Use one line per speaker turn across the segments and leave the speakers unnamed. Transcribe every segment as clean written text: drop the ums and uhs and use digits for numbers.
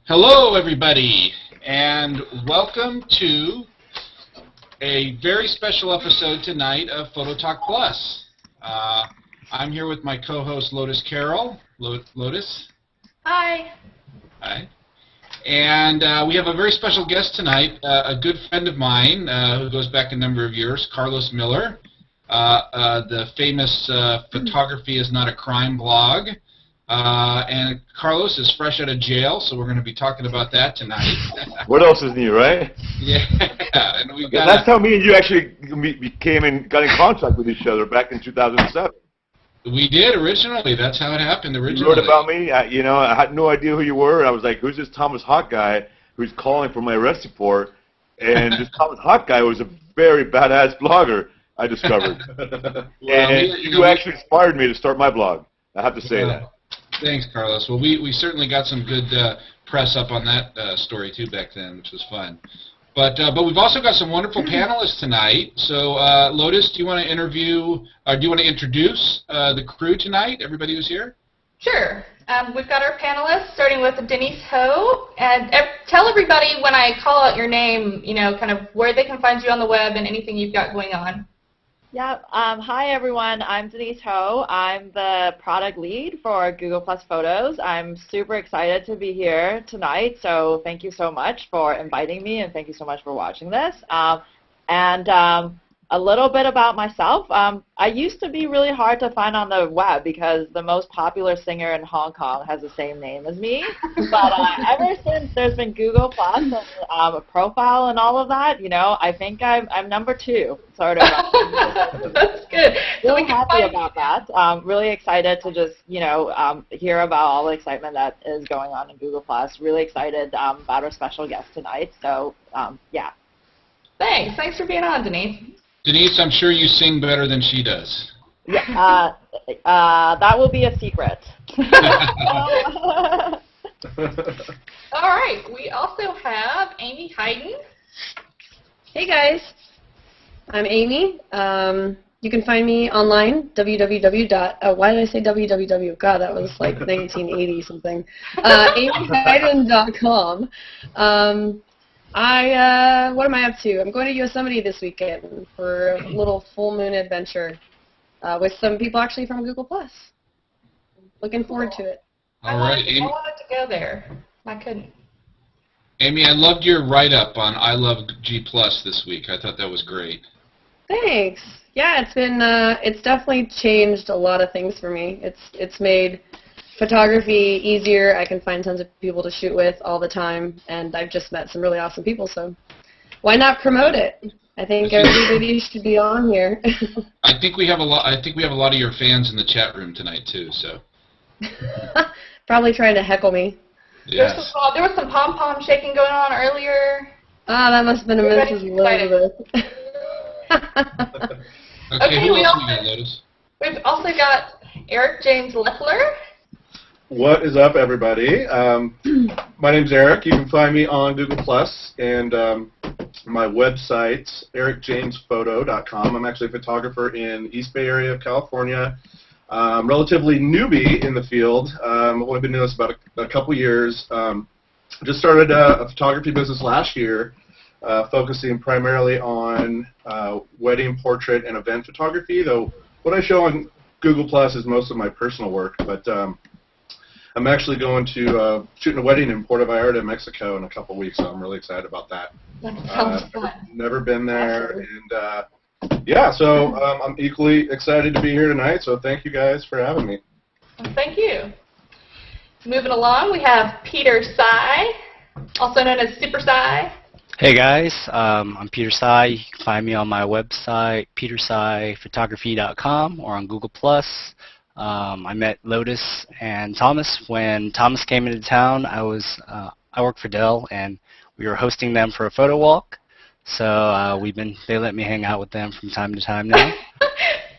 Hello, everybody, and welcome to a very special episode tonight of Photo Talk Plus. I'm here with my co-host Lotus Carroll. Lotus.
Hi.
Hi. And we have a very special guest tonight, a good friend of mine who goes back a number of years, Carlos Miller, the famous Photography is Not a Crime blog. And Carlos is fresh out of jail, so we're going to be talking about that tonight.
What else is new, right?
Yeah. And we've got
that's how me and you actually got in contact with each other back in 2007.
We did originally. That's how it happened originally.
You wrote about me. I had no idea who you were. I was like, who's this Thomas Hawk guy who's calling for my arrest report? And this Thomas Hawk guy was a very badass blogger, I discovered. And you actually inspired me to start my blog. I have to say that.
Thanks, Carlos. Well, we certainly got some good press up on that story, too, back then, which was fun. But we've also got some wonderful panelists tonight. So, Lotus, do you want to introduce the crew tonight, everybody who's here?
Sure. We've got our panelists, starting with Denise Ho. And tell everybody when I call out your name, kind of where they can find you on the web and anything you've got going on.
Yeah. Hi, everyone. I'm Denise Ho. I'm the product lead for Google Plus Photos. I'm super excited to be here tonight, so thank you so much for inviting me, and thank you so much for watching this. A little bit about myself. I used to be really hard to find on the web because the most popular singer in Hong Kong has the same name as me. But ever since there's been Google Plus and a profile and all of that, I think I'm number 2, sort of.
That's good.
Really happy about that. Really excited to just, hear about all the excitement that is going on in Google Plus. Really excited about our special guest tonight. So, yeah.
Thanks. Thanks for being on, Denise.
Denise, I'm sure you sing better than she does.
Yeah, that will be a secret.
All right. We also have Amy Heiden.
Hey, guys. I'm Amy. You can find me online, why did I say www? God, that was like 1980 something. amyheiden.com. What am I up to? I'm going to Yosemite this weekend for a little full moon adventure with some people actually from Google Plus. Looking forward to it.
All right, Amy.
I wanted to go there. I couldn't.
Amy, I loved your write-up on I Love G Plus this week. I thought that was great.
Thanks. Yeah, it's definitely changed a lot of things for me. It's made photography easier. I can find tons of people to shoot with all the time, and I've just met some really awesome people, so why not promote it? I think everybody should be on here.
I think we have a lot of your fans in the chat room tonight too, so
probably trying to heckle me.
Yes.
There was some pom-pom shaking going on earlier.
Oh, that must have been a Mrs. Elizabeth.
Okay, who else we got, Lotus?
We've also got Eric James Lefflar.
What is up, everybody? My name's Eric. You can find me on Google Plus and my website, ericjamesphoto.com. I'm actually a photographer in the East Bay area of California. Relatively newbie in the field. I've only been doing this about a couple years. Just started a photography business last year, focusing primarily on wedding, portrait, and event photography. Though what I show on Google Plus is most of my personal work, but I'm actually going to shooting a wedding in Puerto Vallarta, Mexico in a couple weeks, so I'm really excited about that.
That sounds fun.
Never been there, and yeah, so I'm equally excited to be here tonight, so thank you guys for having me.
Well, thank you. Moving along, we have Peter Tsai, also known as Super Tsai.
Hey guys, I'm Peter Tsai. You can find me on my website, petersaiphotography.com, or on Google+. I met Lotus and Thomas when Thomas came into town. I work for Dell, and we were hosting them for a photo walk. So they let me hang out with them from time to time now.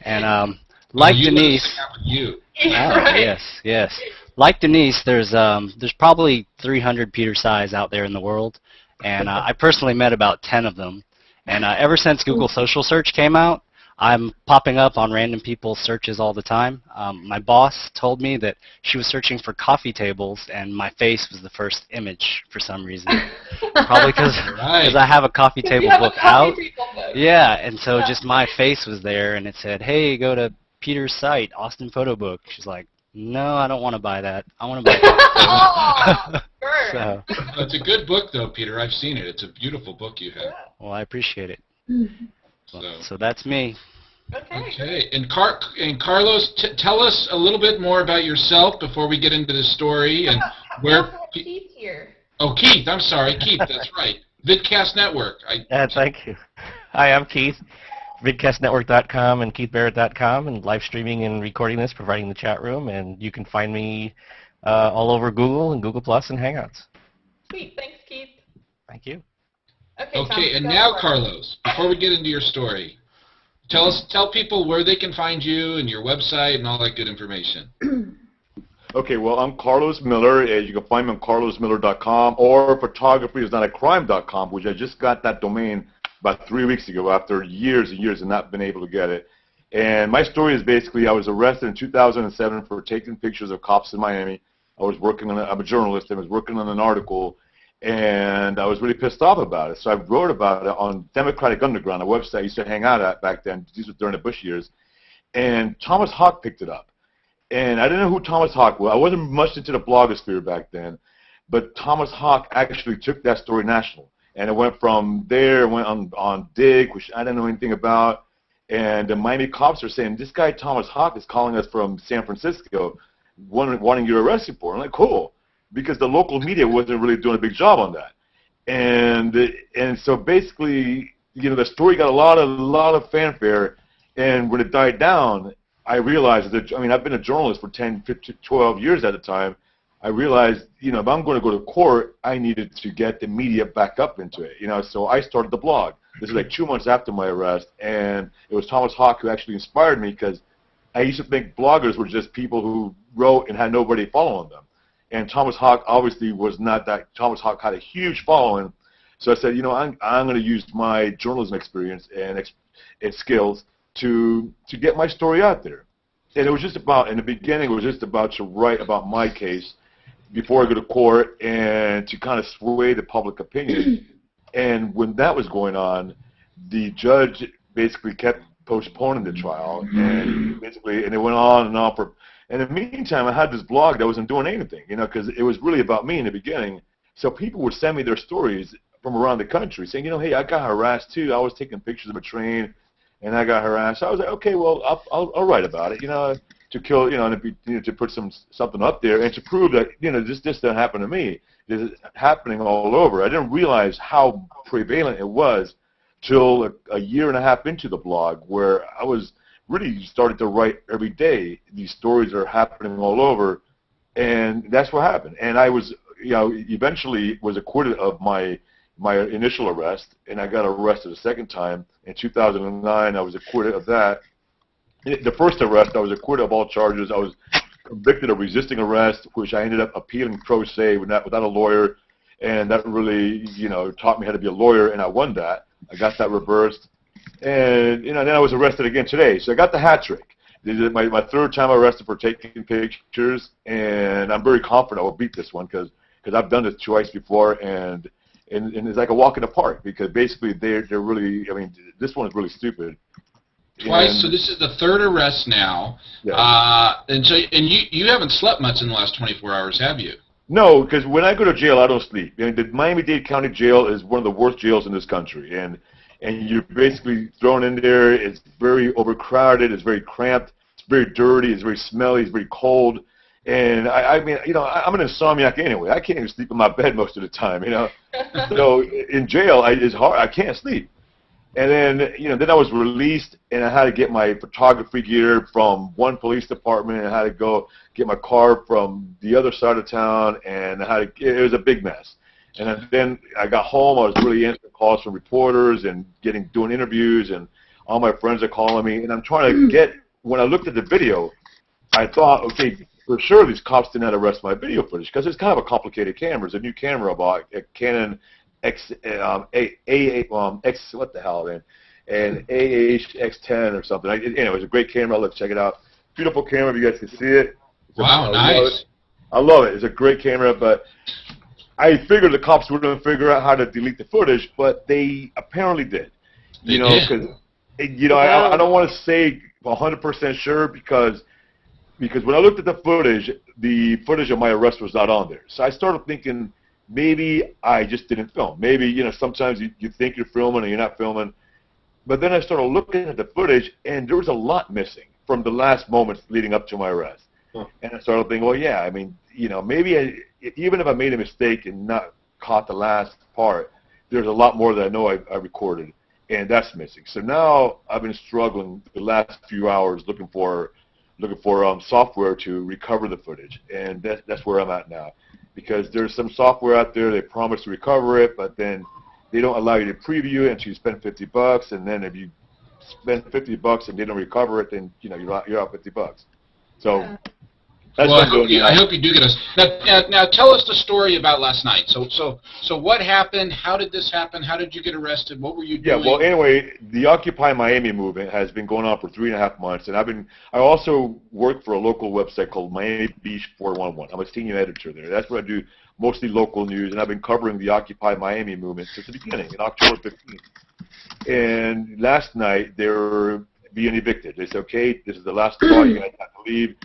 And like Denise,
hang out with you.
Right.
yes. Like Denise, there's probably 300 Peter Tsais out there in the world, and I personally met about 10 of them. And ever since Google Social Search came out, I'm popping up on random people's searches all the time. My boss told me that she was searching for coffee tables, and my face was the first image for some reason. Probably because
Right.
I have a coffee
You
table
have a
book
coffee
out.
table book.
Yeah, and so just my face was there, and it said, "Hey, go to Peter's site, Austin Photo Book." She's like, "No, I don't want to buy that. I want to buy a coffee table."
Sure.
So,
It's a good book, though, Peter. I've seen it. It's a beautiful book you have.
well, I appreciate it.
So.
So that's me.
Okay.
Okay, and Carlos, tell us a little bit more about yourself before we get into the story and where.
Keith here.
Oh, Keith, I'm sorry, Keith. That's right. Vidcast Network.
Thank you. Hi, I'm Keith, vidcastnetwork.com and keithbarrett.com, and live streaming and recording this, providing the chat room, and you can find me all over Google and Google Plus and Hangouts.
Sweet. Thanks, Keith.
Thank you.
Okay,
Okay,
Thomas,
and
go
now,
for it.
Carlos, before we get into your story, tell people where they can find you and your website and all that good information.
Okay, well, I'm Carlos Miller. You can find me on carlosmiller.com or photographyisnotacrime.com, which I just got that domain about 3 weeks ago after years and years of not being able to get it. And my story is basically I was arrested in 2007 for taking pictures of cops in Miami. I'm a journalist, and I was working on an article, and I was really pissed off about it. So I wrote about it on Democratic Underground, a website I used to hang out at back then. These were during the Bush years. And Thomas Hawk picked it up. And I didn't know who Thomas Hawk was. I wasn't much into the blogosphere back then. But Thomas Hawk actually took that story national. And it went from there, went on Dig, which I didn't know anything about. And the Miami cops are saying, this guy Thomas Hawk is calling us from San Francisco, wanting your arrest report. I'm like, cool. Because the local media wasn't really doing a big job on that. And so basically, the story got a lot of fanfare. And when it died down, I realized that, I've been a journalist for 10, 15, 12 years at a time. I realized, if I'm going to go to court, I needed to get the media back up into it, so I started the blog. This is like 2 months after my arrest, and it was Thomas Hawk who actually inspired me, because I used to think bloggers were just people who wrote and had nobody following them. And Thomas Hawk obviously was not that. Thomas Hawk had a huge following, so I said, I'm going to use my journalism experience and skills to get my story out there. And it was just about, in the beginning, it was just about to write about my case before I go to court and to kind of sway the public opinion. And when that was going on, the judge basically kept postponing the trial, and it went on and on for. And in the meantime, I had this blog that wasn't doing anything, because it was really about me in the beginning. So people would send me their stories from around the country saying, hey, I got harassed too. I was taking pictures of a train, and I got harassed. So I was like, okay, well, I'll write about it, to kill, to put something up there and to prove that, this didn't happen to me. This is happening all over. I didn't realize how prevalent it was till a year and a half into the blog, where I was really started to write every day. These stories are happening all over, and that's what happened. And I was, eventually was acquitted of my initial arrest, and I got arrested a second time. In 2009, I was acquitted of that. The first arrest, I was acquitted of all charges. I was convicted of resisting arrest, which I ended up appealing pro se without a lawyer, and that really, taught me how to be a lawyer, and I won that. I got that reversed, and then I was arrested again today. So I got the hat trick. This is my third time arrested for taking pictures, and I'm very confident I will beat this one because I've done this twice before, and it's like a walk in the park, because basically they're really, this one is really stupid.
Twice, so this is the third arrest now.
Yeah.
And you haven't slept much in the last 24 hours, have you?
No, because when I go to jail, I don't sleep. The Miami-Dade County Jail is one of the worst jails in this country, and you're basically thrown in there. It's very overcrowded. It's very cramped. It's very dirty. It's very smelly. It's very cold. And I'm an insomniac anyway. I can't even sleep in my bed most of the time. So in jail, it's hard. I can't sleep. And then I was released, and I had to get my photography gear from one police department, and I had to go get my car from the other side of town, and it was a big mess. And then I got home. I was really answering calls from reporters and doing interviews, and all my friends are calling me, and I'm trying to get. When I looked at the video, I thought, okay, for sure these cops did not arrest my video footage, because it's kind of a complicated camera. It's a new camera I bought, a Canon X, what the hell, man? an AH-X10 or something. Anyway, it was a great camera. Look, check it out. Beautiful camera. If you guys can see it.
Wow, nice.
I love it. It's a great camera, but I figured the cops were going to figure out how to delete the footage, but they apparently did.
They did.
Because I don't want to say 100% sure because when I looked at the footage of my arrest was not on there. So I started thinking maybe I just didn't film. Maybe, sometimes you think you're filming and you're not filming. But then I started looking at the footage, and there was a lot missing from the last moments leading up to my arrest. Huh. And I started thinking, well, yeah, I mean, maybe even if I made a mistake and not caught the last part, there's a lot more that I know I recorded, and that's missing. So now I've been struggling the last few hours looking for software to recover the footage, and that's where I'm at now. Because there's some software out there, they promise to recover it, but then they don't allow you to preview it until you spend $50, and then if you spend $50 and they don't recover it, then you're out $50. So that's
well,
what
I hope you do get us. Now tell us the story about last night. So what happened? How did this happen? How did you get arrested? What were you doing?
Yeah, well, anyway, the Occupy Miami movement has been going on for 3.5 months, and I also work for a local website called Miami Beach 411. I'm a senior editor there. That's where I do mostly local news, and I've been covering the Occupy Miami movement since the beginning, in October 15th. And last night, they were being evicted. They said, okay, this is the last straw, you guys have to leave.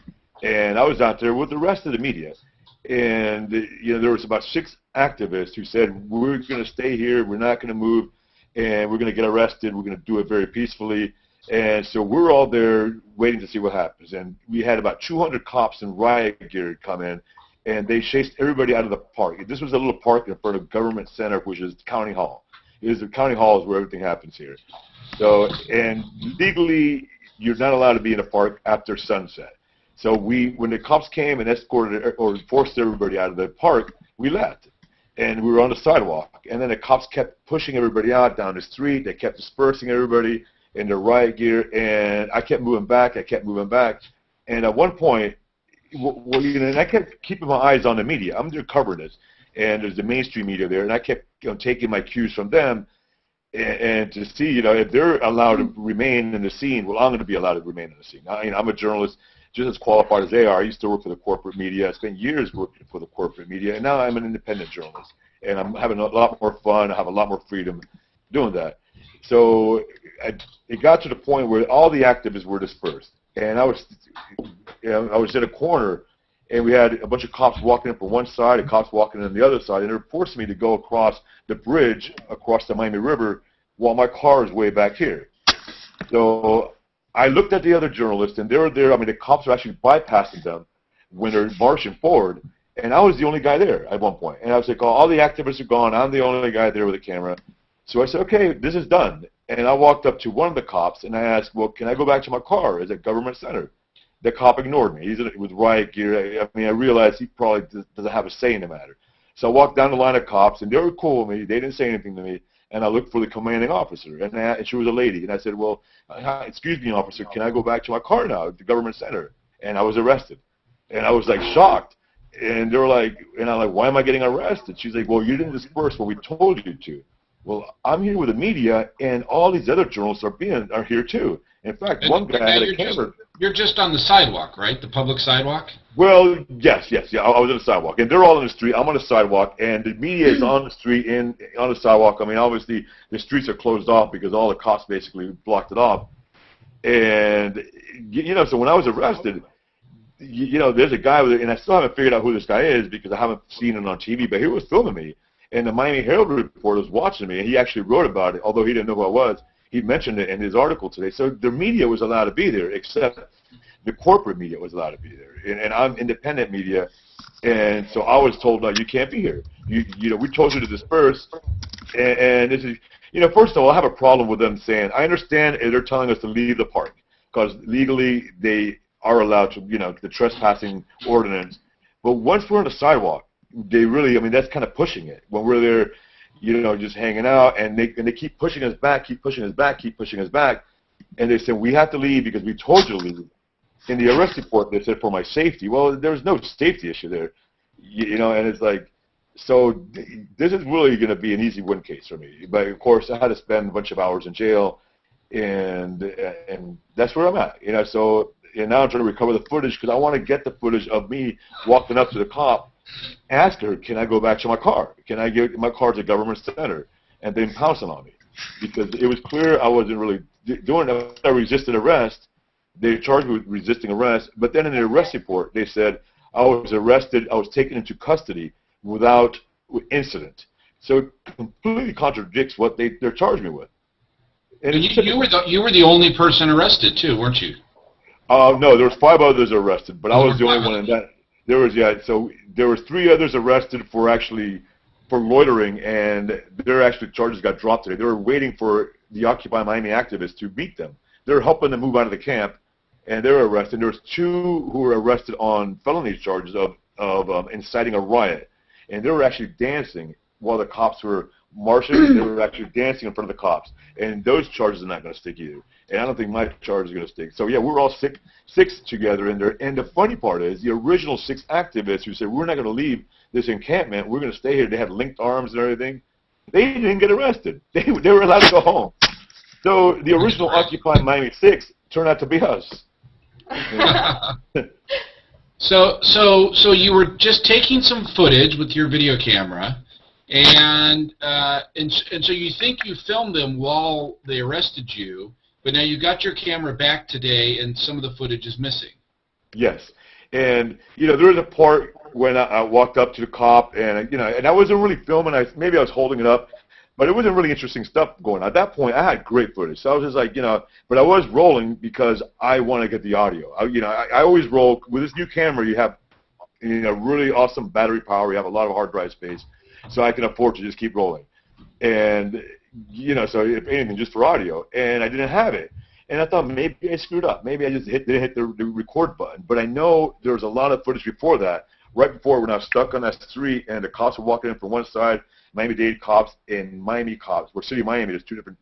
And I was out there with the rest of the media. And, there was about 6 activists who said, we're going to stay here, we're not going to move, and we're going to get arrested, we're going to do it very peacefully. And so we're all there waiting to see what happens. And we had about 200 cops in riot gear come in, and they chased everybody out of the park. This was a little park in front of Government Center, which is County Hall. The County Hall is where everything happens here. So, and legally, you're not allowed to be in a park after sunset. So when the cops came and escorted or forced everybody out of the park, we left. And we were on the sidewalk. And then the cops kept pushing everybody out down the street. They kept dispersing everybody in their riot gear. And I kept moving back. And at one point, and I kept keeping my eyes on the media. I'm there covering this. And there's the mainstream media there. And I kept taking my cues from them and to see, if they're allowed to remain in the scene, well, I'm going to be allowed to remain in the scene. I'm a journalist just as qualified as they are. I used to work for the corporate media. I spent years working for the corporate media, and now I'm an independent journalist. And I'm having a lot more fun. I have a lot more freedom doing that. So it got to the point where all the activists were dispersed. And I was in a corner, and we had a bunch of cops walking in from one side and cops walking in the other side, and they were forcing me to go across the bridge across the Miami River while my car is way back here. So I looked at the other journalists, and they were there. I mean, the cops were actually bypassing them when they're marching forward, and I was the only guy there at one point. And I was like, oh, all the activists are gone. I'm the only guy there with a camera. So I said, okay, this is done. And I walked up to one of the cops, and I asked, well, can I go back to my car? Is it Government Center? The cop ignored me. He's with riot gear. I mean, I realized he probably doesn't have a say in the matter. So I walked down the line of cops, and they were cool with me. They didn't say anything to me. And I looked for the commanding officer, and she was a lady. And I said, well, excuse me, officer, can I go back to my car now at the Government Center? And I was arrested. And I was, like, shocked. And they were like, and I'm like, why am I getting arrested? She's like, well, you didn't disperse what we told you to. Well, I'm here with the media, and all these other journalists are here, too. In fact, one guy had a camera.
You're just on the sidewalk, right? The public sidewalk?
Well, yes. Yeah, I was on the sidewalk. And they're all on the street. I'm on the sidewalk, and the media is on the street and on the sidewalk. I mean, obviously, the streets are closed off because all the cops basically blocked it off. And, so when I was arrested, there's a guy with it, and I still haven't figured out who this guy is because I haven't seen it on TV, but he was filming me. And the Miami Herald reporter was watching me, and he actually wrote about it, although he didn't know who I was. He mentioned it in his article today. So the media was allowed to be there, except the corporate media was allowed to be there. And I'm independent media, and so I was told, no, you can't be here. We told you to disperse. And this is, first of all, I have a problem with them saying, I understand they're telling us to leave the park, because legally they are allowed to, the trespassing ordinance. But once we're on the sidewalk, they really, that's kind of pushing it. When we're there, just hanging out, and they keep pushing us back, and they say, we have to leave because we told you to leave. In the arrest report, they said, for my safety. Well, there's no safety issue there, and it's like, so this is really going to be an easy win case for me. But, of course, I had to spend a bunch of hours in jail, and that's where I'm at. So and now I'm trying to recover the footage because I want to get the footage of me walking up to the cop, ask her, can I go back to my car? Can I get my car to government center? And then pouncing on me because it was clear I wasn't really doing it. I resisted arrest. They charged me with resisting arrest, but then in the arrest report they said I was arrested, I was taken into custody without incident. So it completely contradicts what they're charged me with.
And you were the only person arrested too, weren't you?
No, there was 5 others arrested, but I was the only one in that. So there was 3 others arrested for loitering, and their actually charges got dropped today. They were waiting for the Occupy Miami activists to meet them. They were helping them move out of the camp, and they were arrested. There was 2 who were arrested on felony charges of inciting a riot, and they were actually dancing while the cops were marching. They were actually dancing in front of the cops, and those charges are not going to stick either. And I don't think my charge is going to stick. So yeah, we're all 6 together in there. And the funny part is, the original 6 activists who said we're not going to leave this encampment, we're going to stay here. They had linked arms and everything. They didn't get arrested. They were allowed to go home. So the original Occupy Miami 6 turned out to be us.
So you were just taking some footage with your video camera, and so you think you filmed them while they arrested you, but now you got your camera back today, and some of the footage is missing.
Yes, and there was a part when I walked up to the cop, and and I wasn't really filming. Maybe I was holding it up, but it wasn't really interesting stuff going on. At that point, I had great footage, so I was just like, but I was rolling because I want to get the audio. I always roll with this new camera. You have really awesome battery power. You have a lot of hard drive space, so I can afford to just keep rolling. And so if anything, just for audio, and I didn't have it. And I thought maybe I screwed up. Maybe I just didn't hit the record button. But I know there was a lot of footage before that, right before when I was stuck on that street and the cops were walking in from one side, Miami-Dade cops and Miami cops, or City of Miami, there's 2 different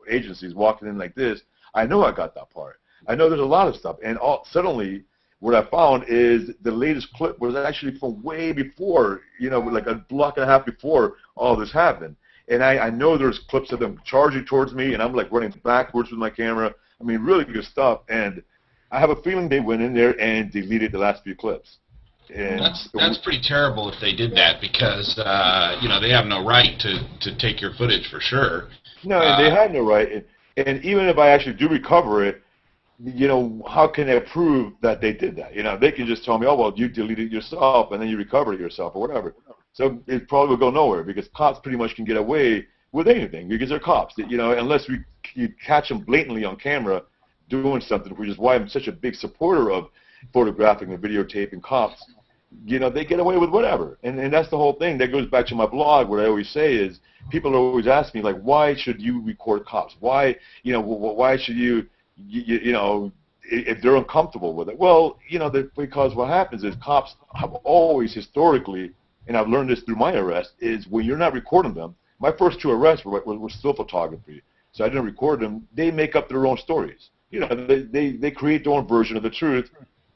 agencies walking in like this. I know I got that part. I know there's a lot of stuff. And suddenly what I found is the latest clip was actually from way before, like a block and a half before all this happened. And I know there's clips of them charging towards me, and I'm like running backwards with my camera. I mean, really good stuff. And I have a feeling they went in there and deleted the last few clips. And
that's pretty terrible if they did that, because they have no right to take your footage for sure.
No, they had no right. And even if I actually do recover it, how can they prove that they did that? They can just tell me, oh, well, you deleted it yourself, and then you recovered it yourself, or whatever. So it probably will go nowhere, because cops pretty much can get away with anything, because they're cops. Unless you catch them blatantly on camera doing something, which is why I'm such a big supporter of photographing and videotaping cops. They get away with whatever. And that's the whole thing. That goes back to my blog. What I always say is, people always ask me, like, why should you record cops? Why, why should you, if they're uncomfortable with it? Well, because what happens is cops have always historically, and I've learned this through my arrest, is when you're not recording them. My first 2 arrests were still photography, so I didn't record them. They make up their own stories. They create their own version of the truth,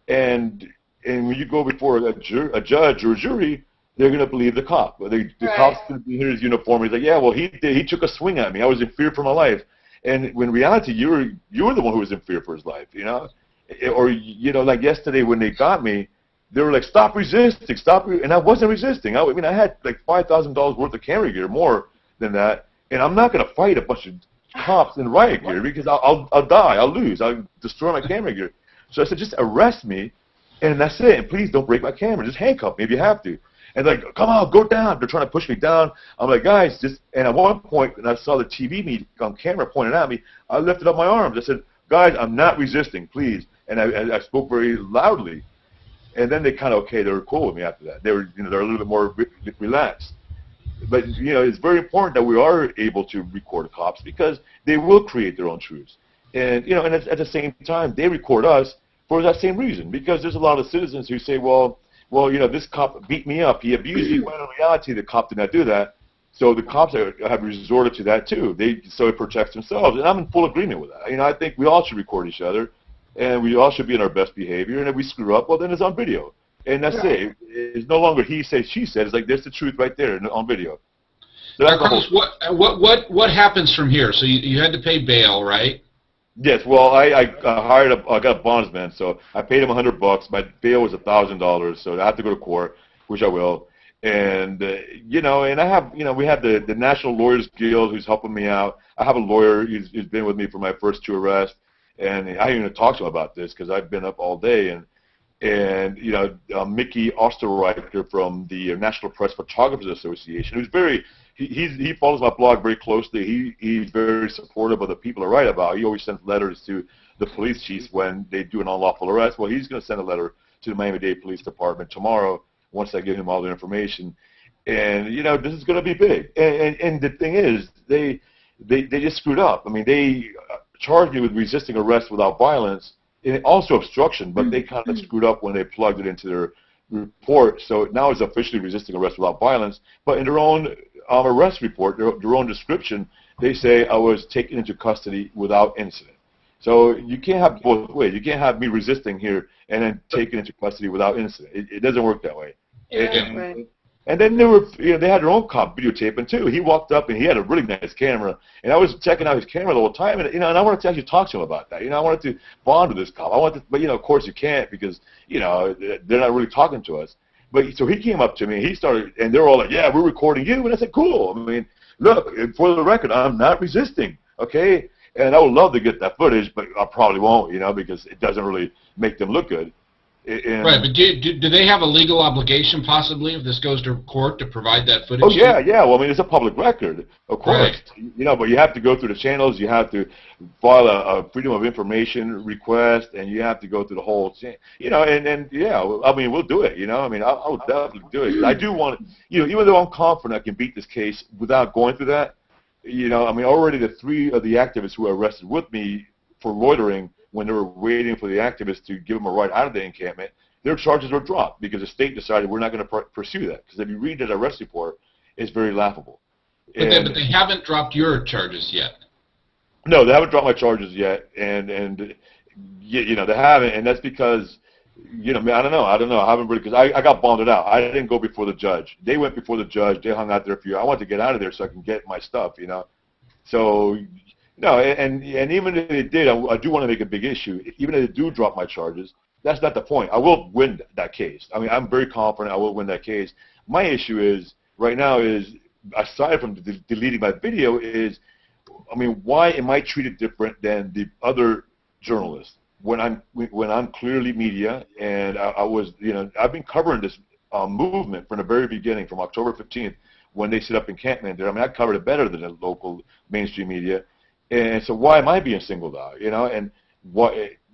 and when you go before a judge or a jury, they're going to believe the cop. The cop's going to be in his uniform. He's like, yeah, well, he took a swing at me. I was in fear for my life. And when in reality, you were the one who was in fear for his life, Or, like yesterday when they got me, they were like, stop resisting, and I wasn't resisting. I mean, I had like $5,000 worth of camera gear, more than that, and I'm not going to fight a bunch of cops in riot gear, because I'll die, I'll lose, I'll destroy my camera gear. So I said, just arrest me, and that's it, and please don't break my camera, just handcuff me if you have to. And like, come on, go down. They're trying to push me down. I'm like, guys, and at one point, when I saw the TV meet on camera pointing at me, I lifted up my arms. I said, guys, I'm not resisting, please. And I spoke very loudly. And then they they were cool with me after that. They were, they're a little bit more relaxed. But, it's very important that we are able to record cops, because they will create their own truths. And, and at the same time, they record us for that same reason, because there's a lot of citizens who say, well, this cop beat me up, he abused me. When in reality, the cop did not do that. So the cops have resorted to that too. So it protects themselves, and I'm in full agreement with that. I think we all should record each other, and we all should be in our best behavior. And if we screw up, well, then it's on video, and that's it. It's no longer he said, she said. It's like, there's the truth right there on video. So
Carlos, what happens from here? So you had to pay bail, right?
Yes, well, I I got a bondsman, so I paid him $100. My bail was $1,000, so I have to go to court, which I will. And and I have, we have the National Lawyers Guild who's helping me out. I have a lawyer who's been with me for my first 2 arrests, and I didn't even talk to him about this because I've been up all day. And Mickey Osterreicher from the National Press Photographers Association, who's he follows my blog very closely. He's very supportive of the people I write about. He always sends letters to the police chiefs when they do an unlawful arrest. Well, he's going to send a letter to the Miami-Dade Police Department tomorrow once I give him all the information. And this is going to be big. And the thing is, they just screwed up. I mean, they charged me with resisting arrest without violence, and also obstruction, but they kind of screwed up when they plugged it into their report. So now it's officially resisting arrest without violence. But in their own arrest report, their own description, they say I was taken into custody without incident. So you can't have both ways. You can't have me resisting here and then taken into custody without incident. It doesn't work that way.
Yeah, right.
And then they had their own cop videotaping too. He walked up and he had a really nice camera, and I was checking out his camera the whole time, and I wanted to actually talk to him about that. I wanted to bond with this cop. But of course you can't because they're not really talking to us. But so he came up to me, and he started, and they're all like, "Yeah, we're recording you," and I said, "Cool. I mean, look, for the record, I'm not resisting, okay?" And I would love to get that footage, but I probably won't, because it doesn't really make them look good.
Right, but do they have a legal obligation, possibly, if this goes to court, to provide that footage?
Oh, yeah. Well, I mean, it's a public record, of course.
Right.
But you have to go through the channels. You have to file a Freedom of Information request, and you have to go through the whole chain. I mean, we'll do it, I mean, I'll definitely do it. I do want to, even though I'm confident I can beat this case without going through that, I mean, already the 3 of the activists who were arrested with me for loitering when they were waiting for the activists to give them a ride out of the encampment, their charges were dropped because the state decided we're not going to pursue that. Because if you read that arrest report, it's very laughable.
But they haven't dropped your charges yet.
No, they haven't dropped my charges yet, and they haven't, and that's because, I don't know, I haven't really, because I got bonded out. I didn't go before the judge. They went before the judge. They hung out there for you. I wanted to get out of there so I can get my stuff, So. No, and even if they did, I do want to make a big issue. Even if they do drop my charges, that's not the point. I will win that case. I mean, I'm very confident I will win that case. My issue is, right now is, aside from deleting my video, is, I mean, why am I treated different than the other journalists? When I'm clearly media, and I was, I've been covering this movement from the very beginning, from October 15th, when they set up encampment there. I mean, I covered it better than the local mainstream media. And so why am I being singled out, and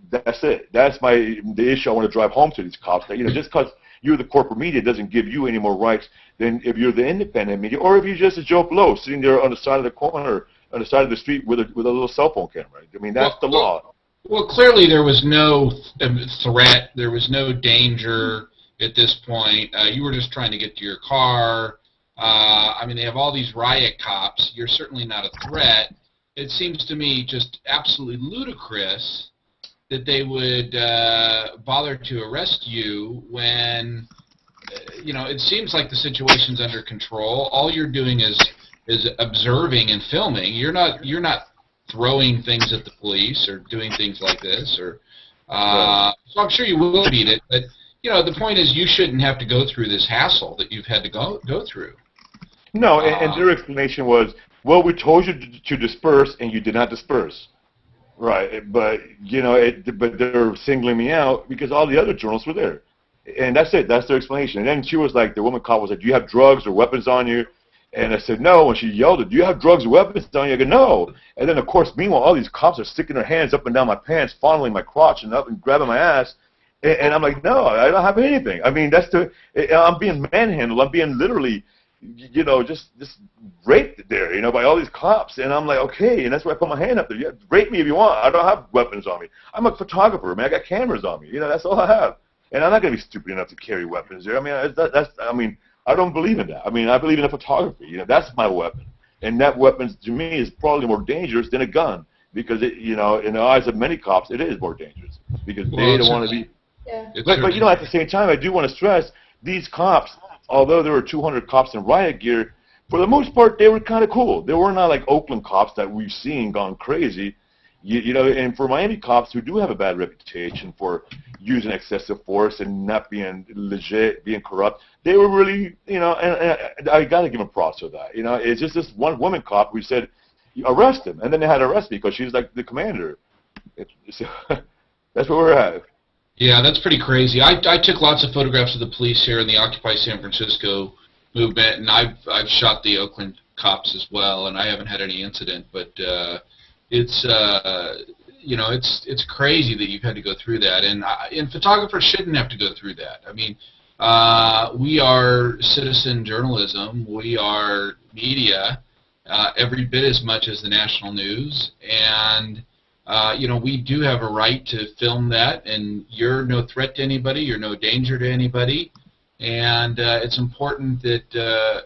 that's it. That's the issue I want to drive home to these cops, that, just because you're the corporate media doesn't give you any more rights than if you're the independent media, or if you're just a Joe Blow sitting there on the side of the corner, on the side of the street with a little cell phone camera. I mean, that's the law.
Well, clearly there was no threat. There was no danger at this point. You were just trying to get to your car. I mean, they have all these riot cops. You're certainly not a threat. It seems to me just absolutely ludicrous that they would bother to arrest you when, it seems like the situation's under control. All you're doing is observing and filming. You're not throwing things at the police or doing things like this. So I'm sure you will beat it. But the point is, you shouldn't have to go through this hassle that you've had to go through.
No, and their explanation was, well, we told you to disperse, and you did not disperse. Right, but, but they're singling me out because all the other journalists were there. And that's it. That's their explanation. And then she was like, the woman cop was like, do you have drugs or weapons on you? And I said, no. And she yelled, do you have drugs or weapons on you? I go, no. And then, of course, meanwhile, all these cops are sticking their hands up and down my pants, fondling my crotch and up and grabbing my ass. And I'm like, no, I don't have anything. I mean, I'm being manhandled. I'm being literally, just raped there, by all these cops. And I'm like, okay, and that's why I put my hand up there. Yeah, rape me if you want. I don't have weapons on me. I'm a photographer, man. I got cameras on me. That's all I have. And I'm not going to be stupid enough to carry weapons there. I mean, I don't believe in that. I mean, I believe in photography. That's my weapon. And that weapon, to me, is probably more dangerous than a gun because, in the eyes of many cops, it is more dangerous because they don't want to be.
Yeah.
But at the same time, I do want to stress, these cops, although there were 200 cops in riot gear, for the most part, they were kind of cool. They were not like Oakland cops that we've seen gone crazy. You know, and for Miami cops who do have a bad reputation for using excessive force and not being legit, being corrupt, they were really, you know, and I got to give them props for that. You know, it's just this one woman cop who said, arrest him, and then they had to arrest me because she's like the commander. That's where we're at.
Yeah, that's pretty crazy. I took lots of photographs of the police here in the Occupy San Francisco movement, and I've shot the Oakland cops as well, and I haven't had any incident, but it's you know, it's crazy that you've had to go through that, and photographers shouldn't have to go through that. I mean, we are citizen journalism, we are media, every bit as much as the national news, and you know, we do have a right to film that, and you're no threat to anybody, you're no danger to anybody, and it's important that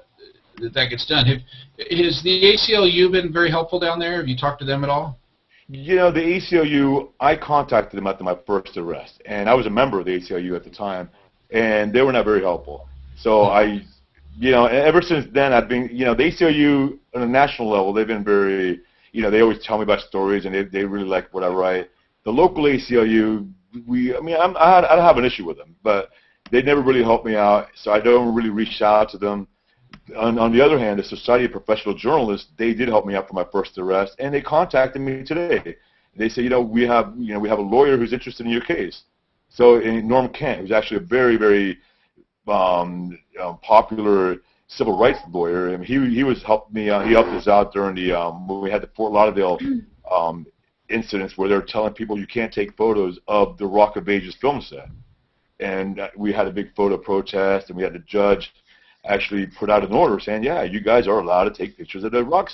that gets done. Has the ACLU been very helpful down there? Have you talked to them at all?
You know, the ACLU, I contacted them after my first arrest, and I was a member of the ACLU at the time, and they were not very helpful. So you know, and ever since then, I've been, you know, the ACLU on a national level, they've been very, you know, they always tell me about stories, and they really like what I write. The local ACLU, I mean, I don't have an issue with them, but they never really helped me out, so I don't really reach out to them. On the other hand, the Society of Professional Journalists, they did help me out for my first arrest, and they contacted me today. They say, you know, we have a lawyer who's interested in your case. So Norm Kent, who's actually a very, very popular civil rights lawyer, and he was helping me. He helped us out during the when we had the Fort Lauderdale incidents where they were telling people you can't take photos of the Rock of Ages film set, and we had a big photo protest, and we had the judge actually put out an order saying, yeah, you guys are allowed to take pictures of the Rock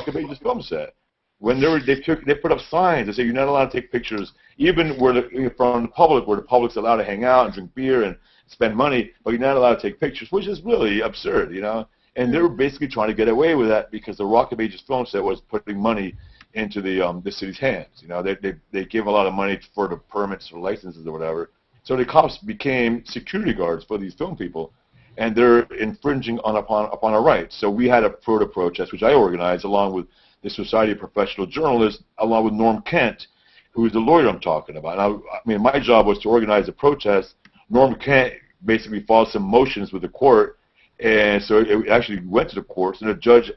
of Ages film set. When they put up signs that say you're not allowed to take pictures, even from the public, where the public's allowed to hang out and drink beer and spend money, but you're not allowed to take pictures, which is really absurd, you know. And they were basically trying to get away with that because the Rock of Ages film set was putting money into the city's hands. You know, they gave a lot of money for the permits or licenses or whatever. So the cops became security guards for these film people, and they're infringing upon our rights. So we had a photo protest, which I organized along with the Society of Professional Journalists, along with Norm Kent, who is the lawyer I'm talking about. And I mean, my job was to organize a protest. Norm Kent basically filed some motions with the court, and so it actually went to the courts, and the judge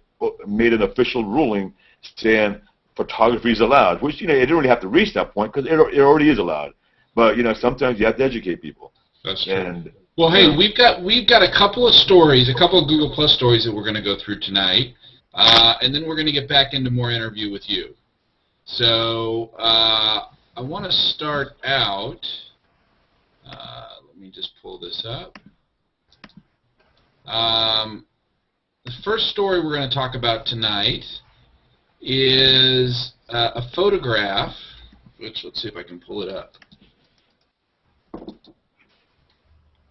made an official ruling saying photography is allowed, which, you know, it didn't really have to reach that point because it already is allowed. But, you know, sometimes you have to educate people.
That's true. And, well, hey, we've got a couple of stories, a couple of Google Plus stories that we're going to go through tonight, and then we're going to get back into more interview with you. So I want to start out. Let me just pull this up. The first story we're going to talk about tonight is a photograph, which, let's see if I can pull it up,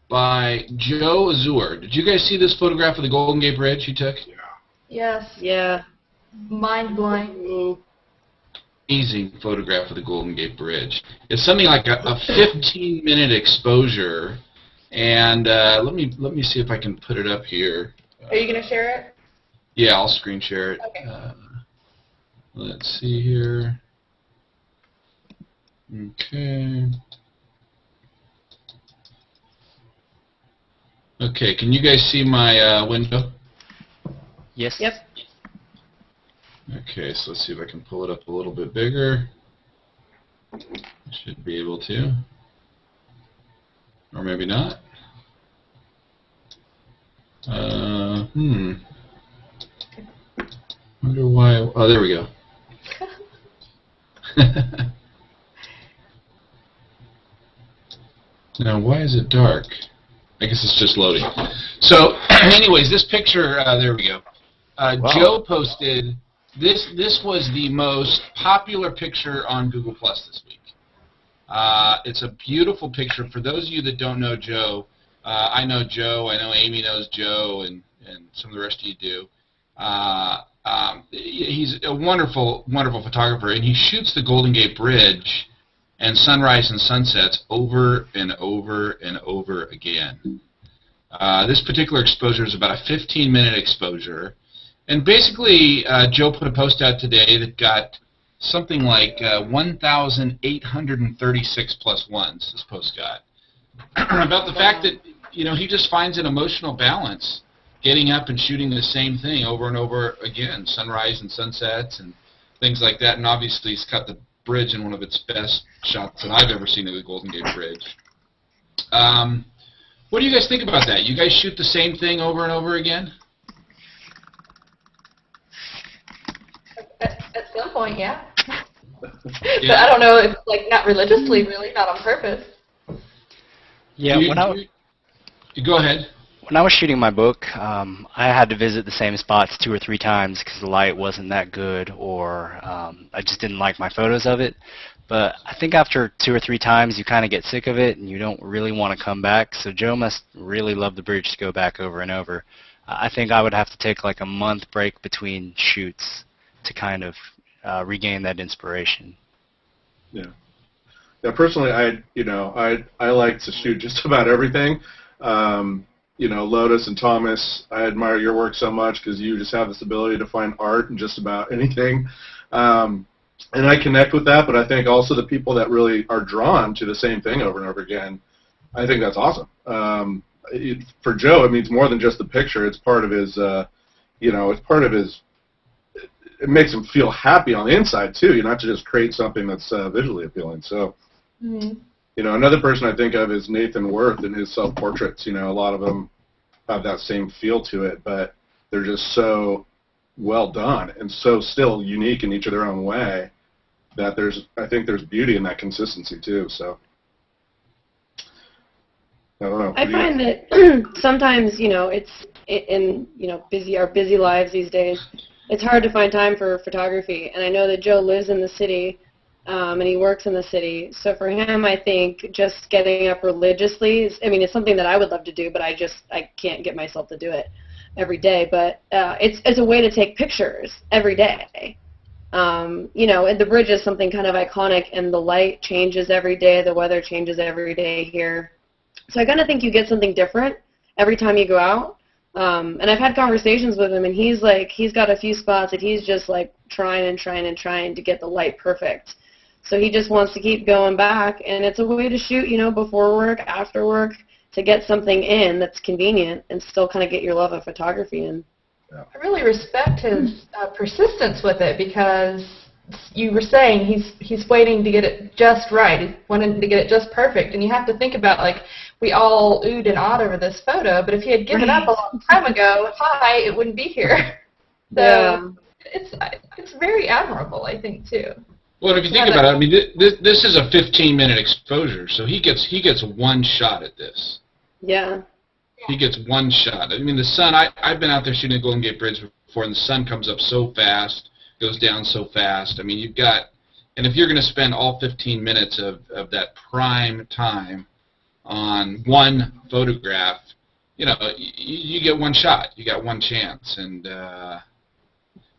by Joe Azur. Did you guys see this photograph of the Golden Gate Bridge he took?
Yeah. Yes.
Yeah.
Mind blowing.
Amazing photograph of the Golden Gate Bridge. It's something like a 15-minute exposure, and let me see if I can put it up here.
Are you going to share it?
Yeah, I'll screen share it.
Okay.
Let's see here. Okay. Okay, can you guys see my window?
Yes.
Yep.
Okay, so let's see if I can pull it up a little bit bigger. I should be able to. Or maybe not. Wonder why. Oh, there we go. Now, why is it dark? I guess it's just loading. So, anyways, this picture, there we go.
Wow.
Joe posted, this was the most popular picture on Google Plus this week. It's a beautiful picture. For those of you that don't know Joe, I know Joe, I know Amy knows Joe, and some of the rest of you do. He's a wonderful, wonderful photographer, and he shoots the Golden Gate Bridge and sunrise and sunsets over and over and over again. This particular exposure is about a 15-minute exposure. And basically, Joe put a post out today that got something like 1,836 plus ones this post got. About the fact that, he just finds an emotional balance getting up and shooting the same thing over and over again, sunrise and sunsets and things like that. And obviously he's cut the bridge in one of its best shots that I've ever seen of the Golden Gate Bridge. What do you guys think about that? You guys shoot the same thing over and over again?
At some point, yeah. But I don't know if, not religiously, really, not on purpose.
Yeah,
go ahead.
When I was shooting my book, I had to visit the same spots 2 or 3 times because the light wasn't that good, or I just didn't like my photos of it. But I think after 2 or 3 times, you kind of get sick of it, and you don't really want to come back. So Joe must really love the bridge to go back over and over. I think I would have to take like a month break between shoots to kind of regain that inspiration.
Yeah. Yeah. Personally, I like to shoot just about everything. Lotus and Thomas, I admire your work so much because you just have this ability to find art in just about anything. And I connect with that, but I think also the people that really are drawn to the same thing over and over again, I think that's awesome. For Joe, it means more than just the picture. It's part of his, it's part of his, it makes him feel happy on the inside too, not to just create something that's visually appealing. So, another person I think of is Nathan Worth in his self-portraits. A lot of them have that same feel to it, but they're just so well done and so still unique in each of their own way that I think there's beauty in that consistency too. So I don't know.
I find that sometimes, it's in our busy lives these days, it's hard to find time for photography. And I know that Joe lives in the city and he works in the city. So for him, I think just getting up religiously it's something that I would love to do, but I can't get myself to do it every day. But it's a way to take pictures every day. And the bridge is something kind of iconic, and the light changes every day, the weather changes every day here. So I kind of think you get something different every time you go out. And I've had conversations with him, and he's got a few spots that he's just trying to get the light perfect. So he just wants to keep going back, and it's a way to shoot, before work, after work, to get something in that's convenient and still kind of get your love of photography in.
I really respect his persistence with it, because you were saying he's waiting to get it just right. He's wanting to get it just perfect, and you have to think about we all oohed and awed over this photo, but if he had given up a long time ago, it wouldn't be here. So it's very admirable, I think, too.
Well, if you think about it, this is a 15-minute exposure, so he gets one shot at this.
Yeah.
He gets one shot. The sun, I've been out there shooting the Golden Gate Bridge before, and the sun comes up so fast, goes down so fast. You've got, and if you're going to spend all 15 minutes of that prime time on one photograph, you get one shot. You got one chance. And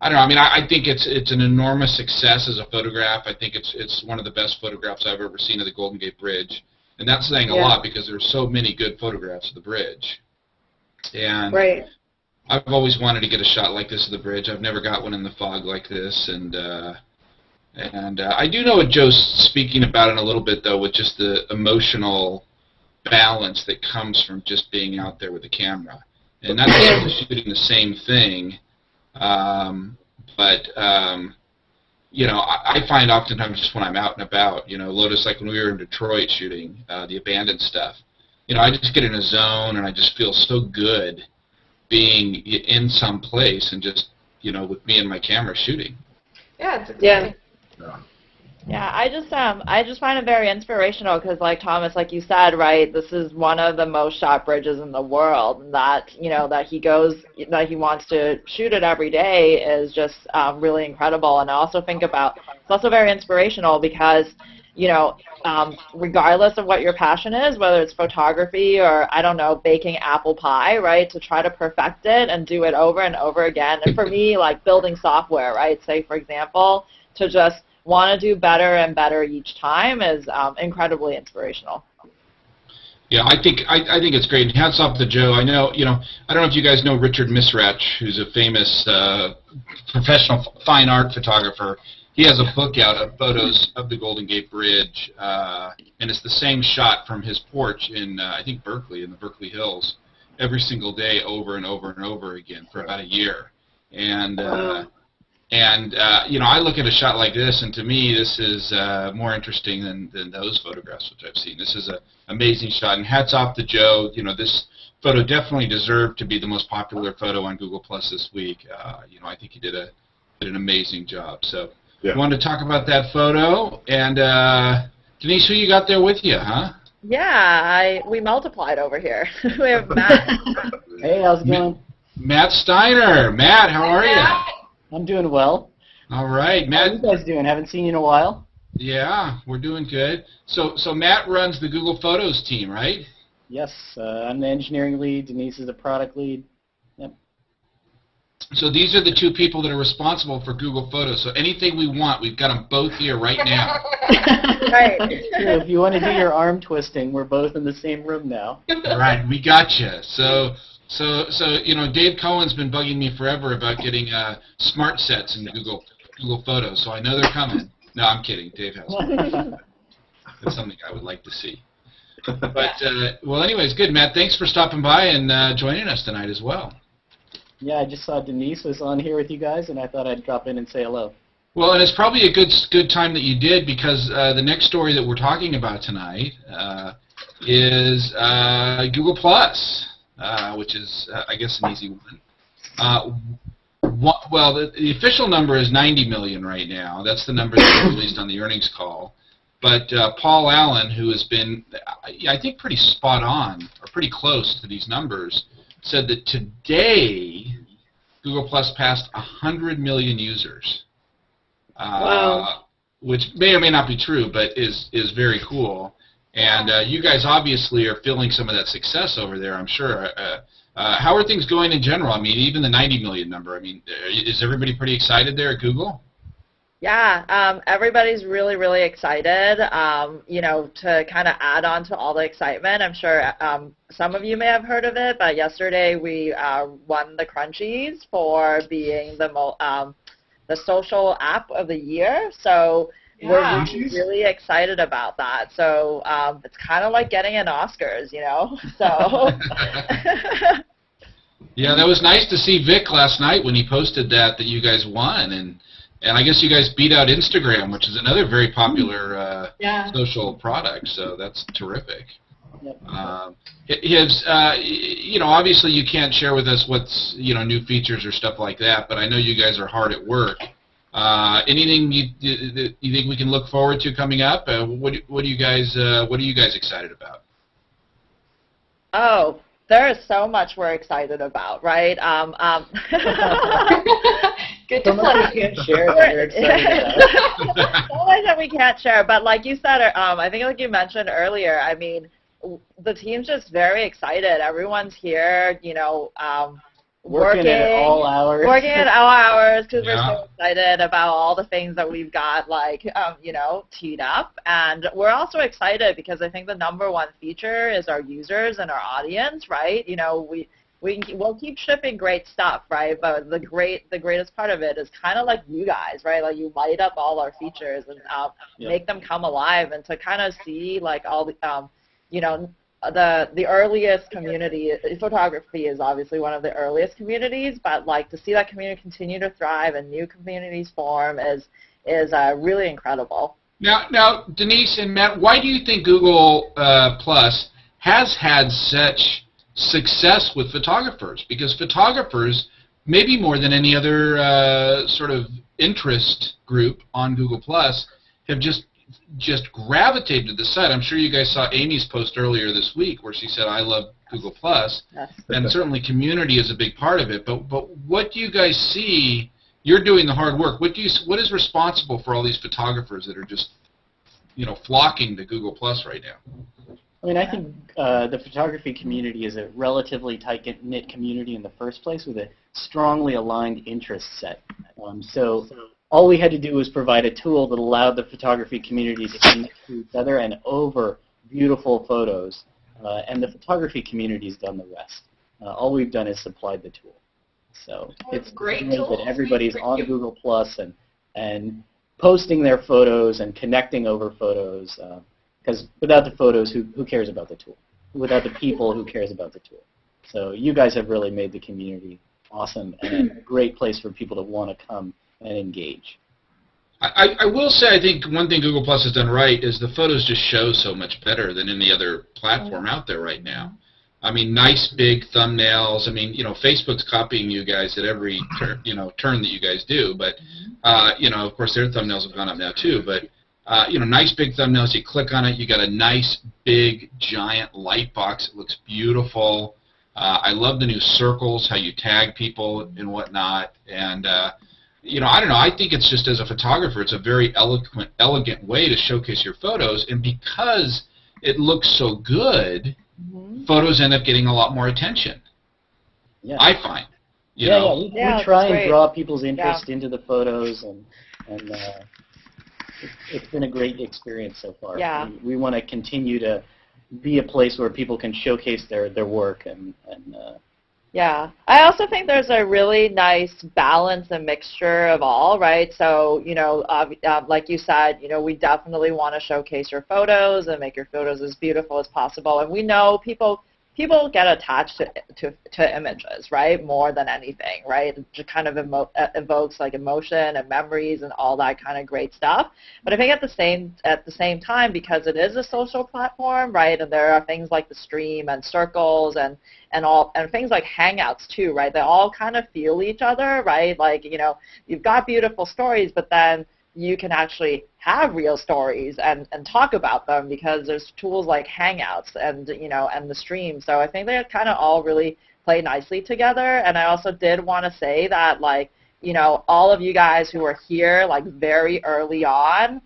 I don't know. I think it's an enormous success as a photograph. I think it's one of the best photographs I've ever seen of the Golden Gate Bridge. And that's saying a lot, because there's so many good photographs of the bridge. And I've always wanted to get a shot like this of the bridge. I've never got one in the fog like this. And I do know what Joe's speaking about in a little bit, though, with just the emotional balance that comes from just being out there with the camera. And not necessarily shooting the same thing, but I find oftentimes just when I'm out and about, Lotus, like when we were in Detroit shooting the abandoned stuff, I just get in a zone and I just feel so good being in some place and just, with me and my camera shooting.
Yeah, it's exciting.
Yeah, I just find it very inspirational because, Thomas, like you said, right, this is one of the most shot bridges in the world, and that he wants to shoot it every day is just really incredible. And I also think about, it's also very inspirational because, regardless of what your passion is, whether it's photography or, baking apple pie, right, to try to perfect it and do it over and over again. And for me, building software, right, say, for example, to just want to do better and better each time is incredibly inspirational.
Yeah, I think it's great. And hats off to Joe. I know, I don't know if you guys know Richard Misrach, who's a famous professional fine art photographer. He has a book out of photos of the Golden Gate Bridge, and it's the same shot from his porch in, I think, Berkeley, in the Berkeley Hills, every single day over and over and over again for about a year. And I look at a shot like this, and to me, this is more interesting than those photographs which I've seen. This is an amazing shot, and hats off to Joe. This photo definitely deserved to be the most popular photo on Google Plus this week. I think he did an amazing job. So, you wanted to talk about that photo, and Denise, who you got there with you, huh?
Yeah, we multiplied over here. We have Matt.
Hey, how's it going?
Matt Steiner. Matt, how are you?
I'm doing well.
All right, Matt.
How are you guys doing? Haven't seen you in a while.
Yeah, we're doing good. So Matt runs the Google Photos team, right?
Yes, I'm the engineering lead. Denise is the product lead. Yep.
So these are the two people that are responsible for Google Photos. So anything we want, we've got them both here right now.
Right.
If you want to do your arm twisting, we're both in the same room now.
Right, we got you. So Dave Cohen's been bugging me forever about getting smart sets in Google Photos. So I know they're coming. No, I'm kidding. Dave has them. That's something I would like to see. But well, anyways, good, Matt. Thanks for stopping by and joining us tonight as well.
Yeah, I just saw Denise was on here with you guys, and I thought I'd drop in and say hello.
Well, and it's probably a good time that you did, because the next story that we're talking about tonight is Google Plus, which is, I guess, an easy one. Well, the official number is 90 million right now. That's the number that was released on the earnings call. But Paul Allen, who has been, I think, pretty spot on, or pretty close to these numbers, said that today Google Plus passed 100 million users.
Wow.
Which may or may not be true, but is very cool. And you guys obviously are feeling some of that success over there, I'm sure. How are things going in general? I mean, even the 90 million number, I mean, is everybody pretty excited there at Google?
Yeah, everybody's really, really excited, to kind of add on to all the excitement. I'm sure some of you may have heard of it, but yesterday we won the Crunchies for being the social app of the year. So we're really excited about that. So it's kind of like getting an Oscars, So.
Yeah, that was nice to see Vic last night when he posted that you guys won, and I guess you guys beat out Instagram, which is another very popular social product. So that's terrific.
Yep.
Obviously you can't share with us what's new features or stuff like that, but I know you guys are hard at work. Anything you think we can look forward to coming up? What are you guys excited about?
Oh, there is so much we're excited about, right?
Good to play.
We can't share that we're excited about.
So much that we can't share, but like you said, I think like you mentioned earlier, I mean, the team's just very excited. Everyone's here,
working at all hours.
Working at all hours because we're so excited about all the things that we've got, teed up. And we're also excited because I think the number one feature is our users and our audience, right? We'll keep shipping great stuff, right? But the greatest part of it is kind of like you guys, right? Like you light up all our features and make them come alive, and to kind of see like all the the earliest community. Photography is obviously one of the earliest communities, but like to see that community continue to thrive and new communities form is really incredible.
Now, Denise and Matt, why do you think Google Plus has had such success with photographers? Because photographers, maybe more than any other sort of interest group on Google Plus, have just gravitated to the site. I'm sure you guys saw Amy's post earlier this week where she said, "I love Google Plus," and certainly community is a big part of it. But what do you guys see? You're doing the hard work. What is responsible for all these photographers that are just flocking to Google Plus right now?
I mean, I think the photography community is a relatively tight-knit community in the first place with a strongly aligned interest set. So all we had to do was provide a tool that allowed the photography community to connect to each other and over beautiful photos. and the photography community's done the rest. All we've done is supplied the tool. So it's
great
that
tool.
everybody's
Thank
on
you.
Google Plus and posting their photos and connecting over photos. Because without the photos, who cares about the tool? Without the people, who cares about the tool? So you guys have really made the community awesome and a great place for people to want to come and engage.
I will say, I think one thing Google Plus has done right is the photos just show so much better than any other platform out there right now. I mean, nice big thumbnails. I mean, Facebook's copying you guys at every turn that you guys do. But of course, their thumbnails have gone up now too. But nice big thumbnails. You click on it, you got a nice big giant light box. It looks beautiful. I love the new circles, how you tag people and whatnot. And I don't know. I think it's just, as a photographer, it's a very elegant way to showcase your photos. And because it looks so good, photos end up getting a lot more attention.
Yeah.
I find.
We
Yeah,
try
it's
and
great.
draw people's interest into the photos, and it's been a great experience so far.
Yeah.
We want to continue to be a place where people can showcase their work and
Yeah. I also think there's a really nice balance and mixture of all, right? So, like you said, we definitely want to showcase your photos and make your photos as beautiful as possible. And we know people get attached to images, right, more than anything, right? It just kind of evokes like emotion and memories and all that kind of great stuff. But I think at the same time, because it is a social platform, right, and there are things like the stream and circles and things like Hangouts too, right? They all kind of feel each other, right? Like, you've got beautiful stories, but then you can actually have real stories and talk about them because there's tools like Hangouts and the stream. So I think they kind of all really play nicely together. And I also did want to say that, all of you guys who are here very early on,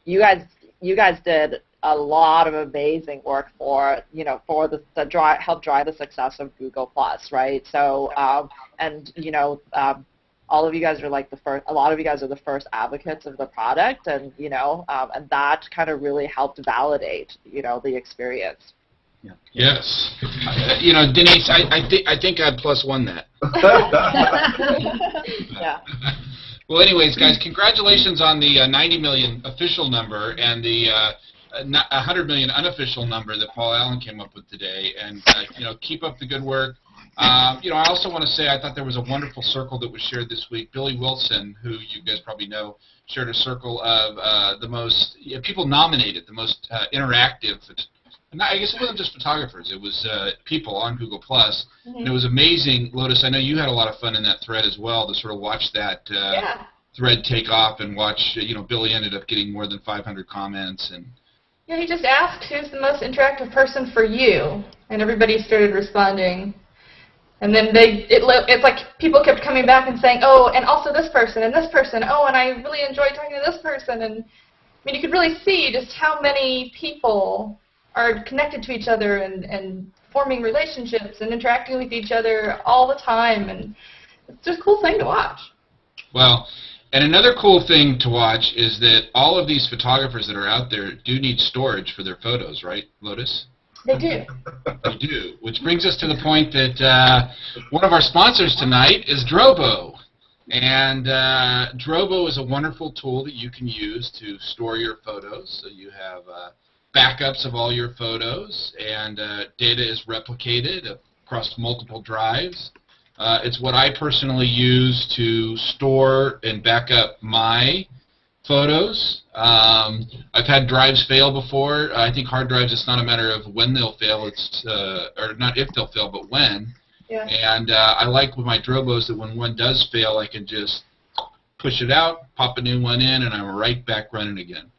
you guys did a lot of amazing work for help drive the success of Google Plus, right? So all of you guys are a lot of you guys are the first advocates of the product, and and that kind of really helped validate the experience.
Yeah.
Yes. Denise, I think I plus one that.
Yeah.
Well, anyways, guys, congratulations on the 90 million official number and the 100 million unofficial number that Paul Allen came up with today. And keep up the good work. I also want to say I thought there was a wonderful circle that was shared this week. Billy Wilson, who you guys probably know, shared a circle of the most people nominated, the most interactive. I guess it wasn't just photographers; it was people on Google Plus, and it was amazing. Lotus, I know you had a lot of fun in that thread as well to sort of watch that thread take off and watch. Billy ended up getting more than 500 comments and.
Yeah, he just asked who's the most interactive person for you, and everybody started responding. And then it's like people kept coming back and saying, oh, and also this person, and this person, oh, and I really enjoyed talking to this person. And I mean, you could really see just how many people are connected to each other and forming relationships and interacting with each other all the time. And it's just a cool thing to watch.
Well, and another cool thing to watch is that all of these photographers that are out there do need storage for their photos, right, Lotus?
They do.
They do, which brings us to the point that one of our sponsors tonight is Drobo. And Drobo is a wonderful tool that you can use to store your photos. So you have backups of all your photos, and data is replicated across multiple drives. It's what I personally use to store and back up my photos. I've had drives fail before. I think hard drives, it's not a matter of when they'll fail, it's or not if they'll fail, but when.
Yeah.
And I like with my Drobos that when one does fail, I can just push it out, pop a new one in, and I'm right back running again.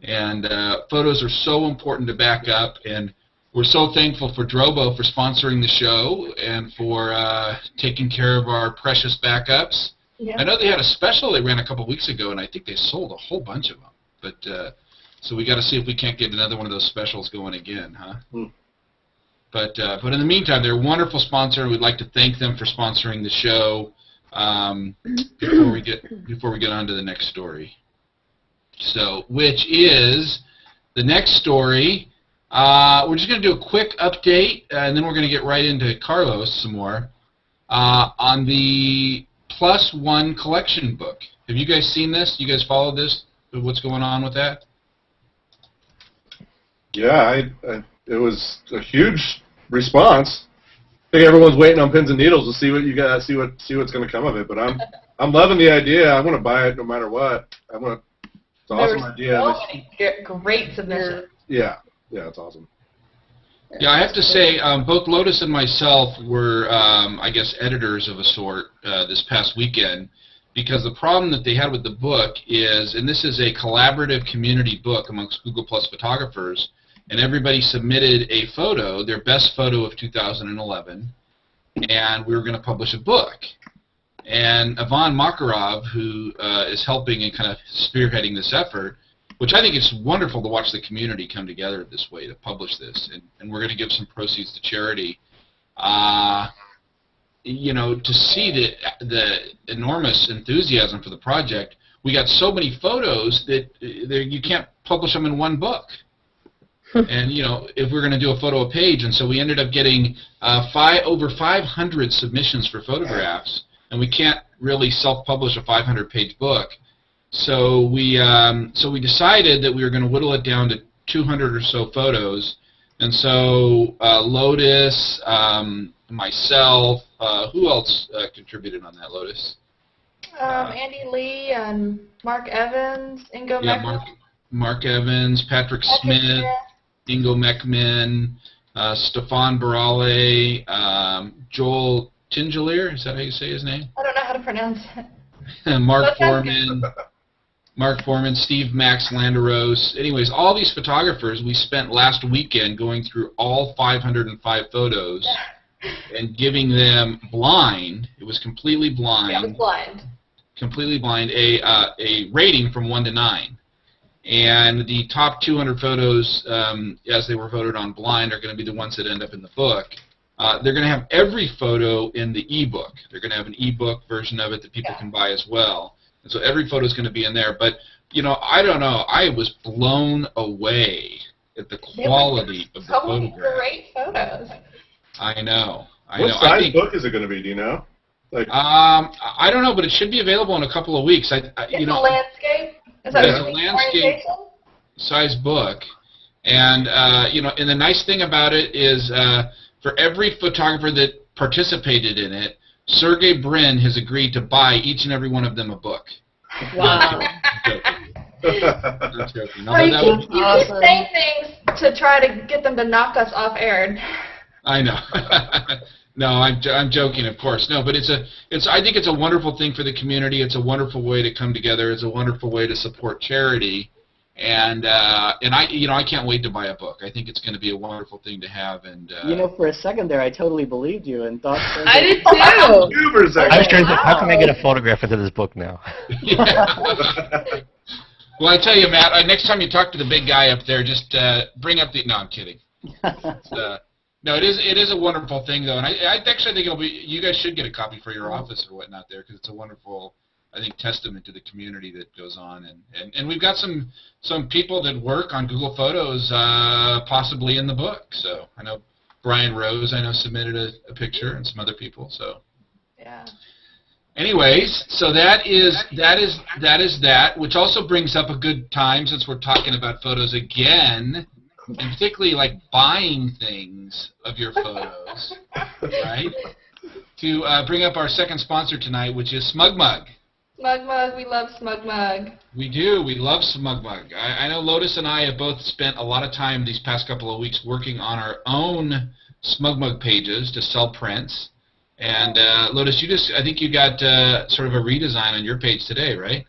And photos are so important to back up, and we're so thankful for Drobo for sponsoring the show and for taking care of our precious backups.
Yeah.
I know they had a special they ran a couple weeks ago, and I think they sold a whole bunch of them. But so we got to see if we can't get another one of those specials going again, huh? But in the meantime, they're a wonderful sponsor. We'd like to thank them for sponsoring the show. Before we get on to the next story, so which is the next story We're just going to do a quick update, and then we're going to get right into Carlos some more, on the Plus One collection book. Have you guys seen this? You guys followed this? What's going on with that?
Yeah, it was a huge response. I think everyone's waiting on pins and needles to see what you guys see what's going to come of it. But I'm loving the idea. I want to buy it no matter what. It's an awesome idea.
So many great submissions.
Yeah, it's awesome.
Yeah, I have to say, both Lotus and myself were, I guess, editors of a sort this past weekend, because the problem that they had with the book is, and this is a collaborative community book amongst Google Plus photographers, and everybody submitted a photo, their best photo of 2011, and we were going to publish a book. And Ivan Makarov, who is helping and kind of spearheading this effort, which I think it's wonderful to watch the community come together this way to publish this, and we're going to give some proceeds to charity. You know, to see the enormous enthusiasm for the project, we got so many photos that you can't publish them in one book. And, you know, if we're going to do a photo a page, and so we ended up getting over 500 submissions for photographs, and we can't really self-publish a 500-page book. So we decided that we were going to whittle it down to 200 or so photos, and so Lotus, myself, who else contributed on that, Lotus?
Andy Lee and Mark Evans, Ingo
Yeah,
Meckman.
Mark Evans, Patrick Smith, Ingo Meckman, Stefan Barale, Joel Tingelier, is that how you say his name?
I don't know how to pronounce it.
Mark Foreman, Steve Max Landeros. Anyways, all these photographers, we spent last weekend going through all 505 photos and giving them blind. It was completely blind.
Yeah, it was blind.
Completely blind. A rating from 1 to 9. And the top 200 photos, as they were voted on blind, are going to be the ones that end up in the book. They're going to have every photo in the ebook. They're going to have an ebook version of it that people can buy as well. And so every photo is going to be in there. But, you know, I don't know. I was blown away at the quality of the photographs.
Great photos.
I know.
What size book is it going to be? Do you know? Like,
I don't know, but it should be available in a couple of weeks.
It's a landscape. Is that
it's a landscape size book, and you know, and the nice thing about it is, for every photographer that participated in it, Sergey Brin has agreed to buy each and every one of them a book.
Wow.
I'm joking.
So you keep saying things to try to get them to knock us off air.
I know. No, I'm joking, of course. No, but I think it's a wonderful thing for the community. It's a wonderful way to come together. It's a wonderful way to support charity, and I can't wait to buy a book. I think it's going to be a wonderful thing to have. And
you know, for a second there, I totally believed you and thought.
I did too.
I was trying to think, how can I get a photograph into this book now?
Yeah. Well, I tell you, Matt, next time you talk to the big guy up there, just bring up the. No, I'm kidding. No, it is a wonderful thing, though, and I actually think it'll be. You guys should get a copy for your office or whatnot there, because it's a wonderful, I think, testament to the community that goes on, and we've got some people that work on Google Photos, possibly in the book. So I know Brian Rose, submitted a picture, and some other people. So
yeah.
Anyways, so that is that, which also brings up a good time, since we're talking about photos again. And particularly like buying things of your photos, right? To bring up our second sponsor tonight, which is SmugMug.
SmugMug, we love SmugMug.
We do, we love SmugMug. I know Lotus and I have both spent a lot of time these past couple of weeks working on our own SmugMug pages to sell prints. And Lotus, I think you got sort of a redesign on your page today, right?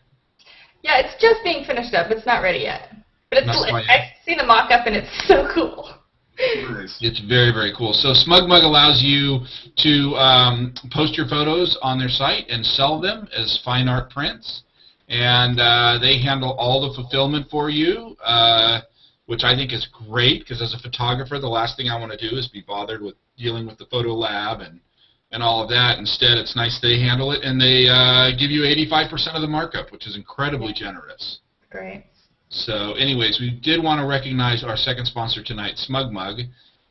Yeah, it's just being finished up. It's not ready yet. But
I've
seen the mock-up, and it's so cool.
Nice.
It's very, very cool. So SmugMug allows you to post your photos on their site and sell them as fine art prints. And they handle all the fulfillment for you, which I think is great, because as a photographer, the last thing I want to do is be bothered with dealing with the photo lab and all of that. Instead, it's nice they handle it, and they give you 85% of the markup, which is incredibly generous.
Great.
So anyways, we did want to recognize our second sponsor tonight, Smug Mug,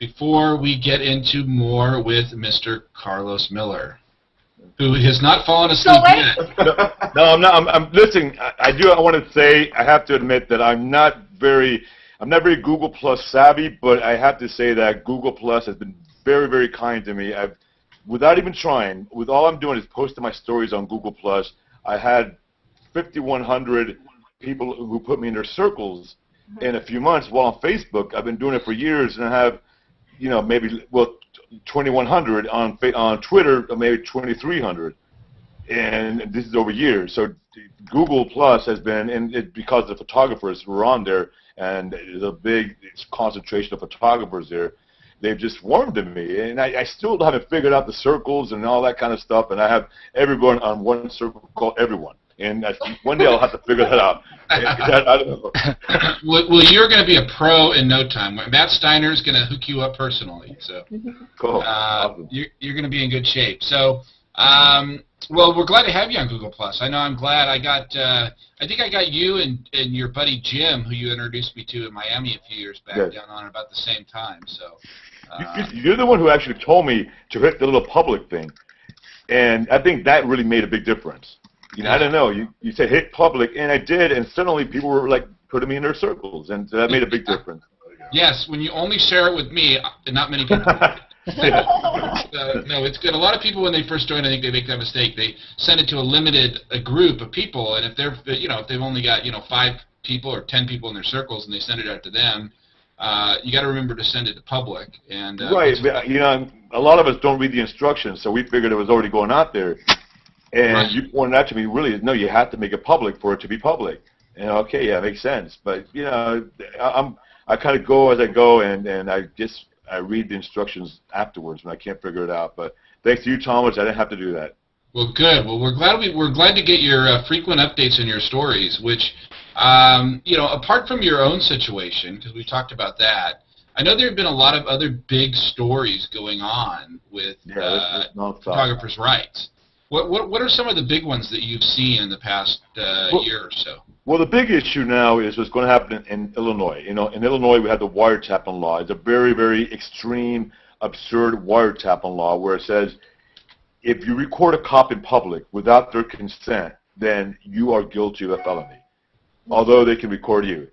before we get into more with Mr. Carlos Miller, who has not fallen asleep yet.
No, I'm not. I'm listening. I want to say, I have to admit that I'm not very Google Plus savvy, but I have to say that Google Plus has been very, very kind to me. Without even trying, with all I'm doing is posting my stories on Google Plus. I had 5,100 people who put me in their circles in a few months. While on Facebook, I've been doing it for years, and I have, maybe 2,100 on Twitter, or maybe 2,300, and this is over years. So Google Plus has been, and because the photographers were on there, and there's a big concentration of photographers there, they've just warmed to me, and I still haven't figured out the circles and all that kind of stuff, and I have everyone on one circle called everyone. And one day I'll have to figure that out. I don't know.
Well, you're going to be a pro in no time. Matt Steiner is going to hook you up personally. So
cool. Awesome.
You're going to be in good shape. So, well, we're glad to have you on Google Plus. I know I'm glad. I think I got you and your buddy Jim, who you introduced me to in Miami a few years back, down on about the same time. So
you're the one who actually told me to hit the little public thing, and I think that really made a big difference. I don't know. You said hit public, and I did, and suddenly people were like putting me in their circles, and so that made a big difference.
Yes, when you only share it with me, not many people do it. No, it's good. A lot of people, when they first join, I think they make that mistake. They send it to a group of people, and if they're, if they've only got 5 people or 10 people in their circles, and they send it out to them, you got to remember to send it to public. And
right, a lot of us don't read the instructions, so we figured it was already going out there. And you pointed out to me, really, no, you have to make it public for it to be public. And okay, yeah, it makes sense. But I kind of go as I go, and I read the instructions afterwards when I can't figure it out. But thanks to you, Thomas, I didn't have to do that.
Well, good. Well, we're glad to get your frequent updates in your stories, which, apart from your own situation, because we talked about that, I know there have been a lot of other big stories going on with photographers' rights. What are some of the big ones that you've seen in the past year or so?
Well, the big issue now is what's going to happen in Illinois. In Illinois, we have the wiretapping law. It's a very, very extreme, absurd wiretapping law where it says if you record a cop in public without their consent, then you are guilty of a felony, although they can record you.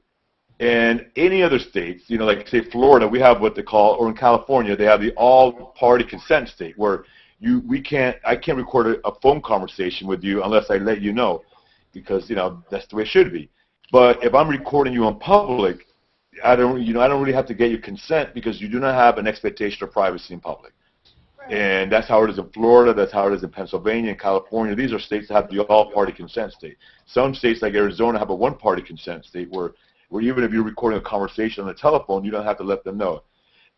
And any other states, like say Florida, we have what they call, or in California, they have the all-party consent state where I can't record a phone conversation with you unless I let you know, because that's the way it should be. But if I'm recording you in public, I don't really have to get your consent because you do not have an expectation of privacy in public. Right. And that's how it is in Florida. That's how it is in Pennsylvania and California. These are states that have the all-party consent state. Some states like Arizona have a one-party consent state where even if you're recording a conversation on the telephone, you don't have to let them know.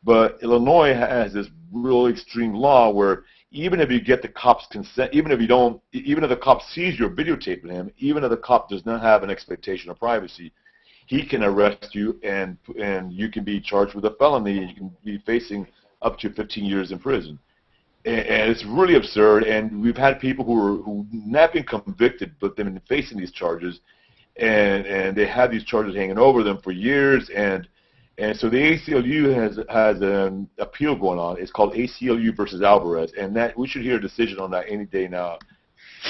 But Illinois has this real extreme law where even if you get the cop's consent, even if the cop sees you're videotaping him, even if the cop does not have an expectation of privacy, he can arrest you and you can be charged with a felony. You can be facing up to 15 years in prison. And it's really absurd. And we've had people who not been convicted, but they've been facing these charges, and they have these charges hanging over them for years. And so the ACLU has an appeal going on. It's called ACLU versus Alvarez, and that we should hear a decision on that any day now.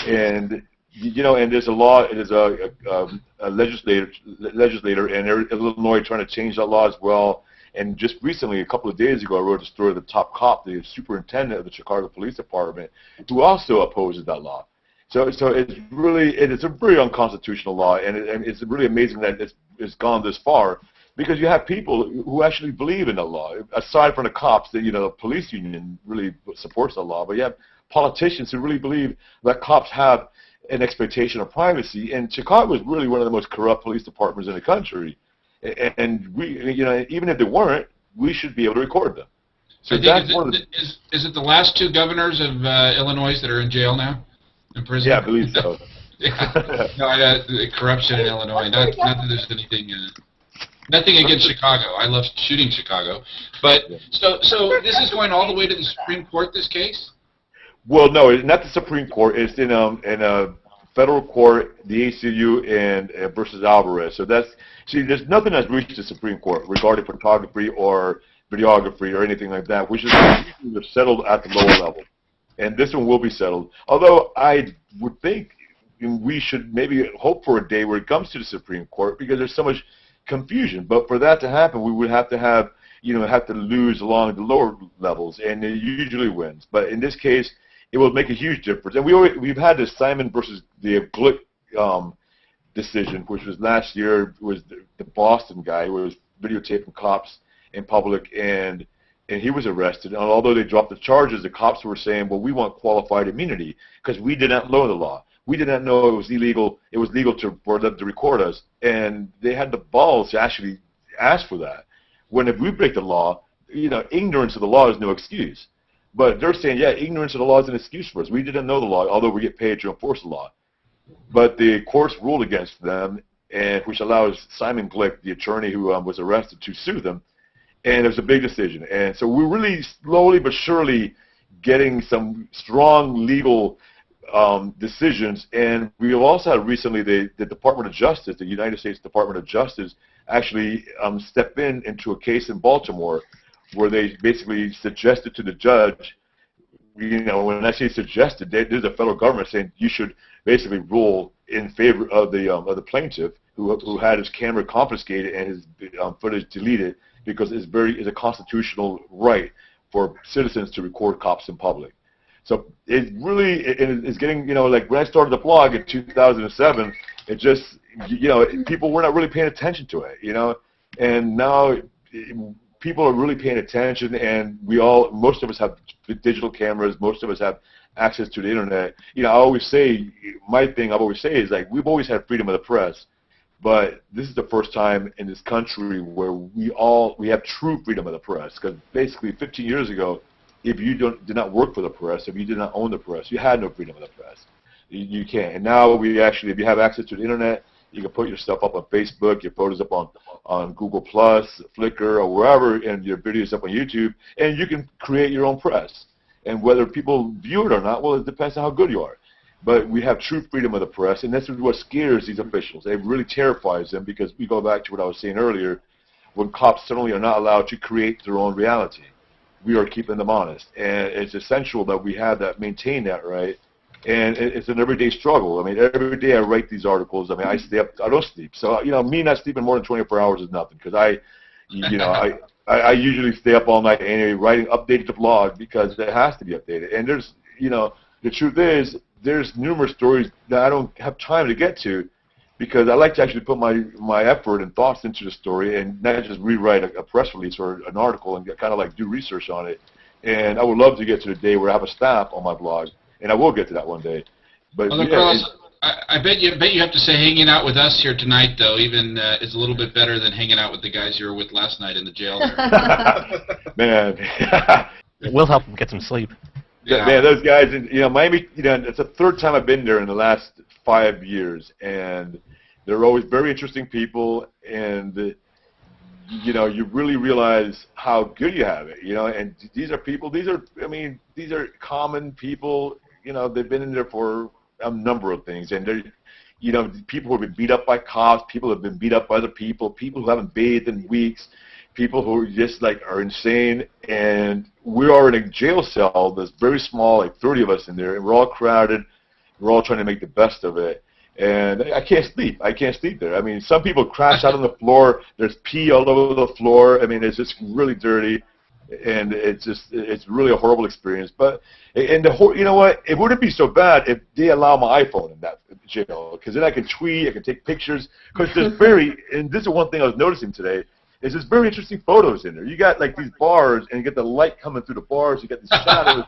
And and there's a law. There's a legislator in Illinois trying to change that law as well. And just recently, a couple of days ago, I wrote a story of the top cop, the superintendent of the Chicago Police Department, who also opposes that law. So it's a very unconstitutional law, and it's really amazing that it's gone this far. Because you have people who actually believe in the law, aside from the cops, the police union really supports the law, but you have politicians who really believe that cops have an expectation of privacy, and Chicago is really one of the most corrupt police departments in the country, and we, even if they weren't, we should be able to record them. So is
it the last 2 governors of Illinois that are in jail now, in prison?
Yeah, I believe so.
The corruption in Illinois. Not that there's anything. Nothing against Chicago. I love shooting Chicago. But so this is going all the way to the Supreme Court, this case?
Well, no, not the Supreme Court. It's in federal court, the ACLU, and versus Alvarez. So there's nothing that's reached the Supreme Court regarding photography or videography or anything like that, which is settled at the lower level. And this one will be settled. Although I would think we should maybe hope for a day where it comes to the Supreme Court because there's so much confusion. But for that to happen, we would have to lose along the lower levels, and it usually wins. But in this case, it will make a huge difference. And we've had this Simon versus the Glick decision, which was last year. It was the Boston guy who was videotaping cops in public, and he was arrested. And although they dropped the charges, the cops were saying, well, we want qualified immunity because we did not know the law. We did not know it was illegal. It was legal for them to record us. And they had the balls to actually ask for that. When if we break the law, ignorance of the law is no excuse. But they're saying, yeah, ignorance of the law is an excuse for us. We didn't know the law, although we get paid to enforce the law. But the courts ruled against them, and which allows Simon Glick, the attorney who was arrested, to sue them. And it was a big decision. And so we're really slowly but surely getting some strong legal decisions. And we have also had recently the Department of Justice, the United States Department of Justice, actually step into a case in Baltimore where they basically suggested to the judge, when I say suggested, there's a federal government saying you should basically rule in favor of the plaintiff who had his camera confiscated and his footage deleted because it's a constitutional right for citizens to record cops in public. So it really is getting, like when I started the blog in 2007, it just, people were not really paying attention to it, and now people are really paying attention, and most of us have digital cameras, most of us have access to the internet. I always say, is like, we've always had freedom of the press, but this is the first time in this country where we have true freedom of the press, because basically 15 years ago, if you did not work for the press, if you did not own the press, you had no freedom of the press. You can't. And now if you have access to the internet, you can put your stuff up on Facebook, your photos up on Google+, Flickr, or wherever, and your videos up on YouTube, and you can create your own press. And whether people view it or not, well, it depends on how good you are. But we have true freedom of the press, and this is what scares these officials. It really terrifies them because we go back to what I was saying earlier, when cops suddenly are not allowed to create their own reality. We are keeping them honest, and it's essential that we maintain that right. And it's an everyday struggle. I mean, every day I write these articles. I mean, I stay up. I don't sleep. So, me not sleeping more than 24 hours is nothing because I usually stay up all night anyway writing updated the blog because it has to be updated. And there's, the truth is there's numerous stories that I don't have time to get to because I like to actually put my effort and thoughts into the story and not just rewrite a press release or an article and kind of like do research on it. And I would love to get to the day where I have a staff on my blog. And I will get to that one day. But
well, Carlos, I bet you have to say hanging out with us here tonight, though, even is a little bit better than hanging out with the guys you were with last night in the jail there.
Man.
We'll help them get some sleep.
Yeah. Man, those guys in Miami, it's the third time I've been there in the last 5 years. And they're always very interesting people. And, you really realize how good you have it, and these are common people, they've been in there for a number of things, and they're, people who have been beat up by cops, people who have been beat up by other people who haven't bathed in weeks, people who just are insane, and we are in a jail cell that's very small, like 30 of us in there, and we're all crowded, we're all trying to make the best of it. And I can't sleep. I can't sleep there. I mean, some people crash out on the floor. There's pee all over the floor. I mean, it's just really dirty, and it's really a horrible experience. But you know what? It wouldn't be so bad if they allow my iPhone in that jail, because then I can tweet, I can take pictures. Because there's and this is one thing I was noticing today, is there's very interesting photos in there. You got these bars, and you get the light coming through the bars. You got these shadows,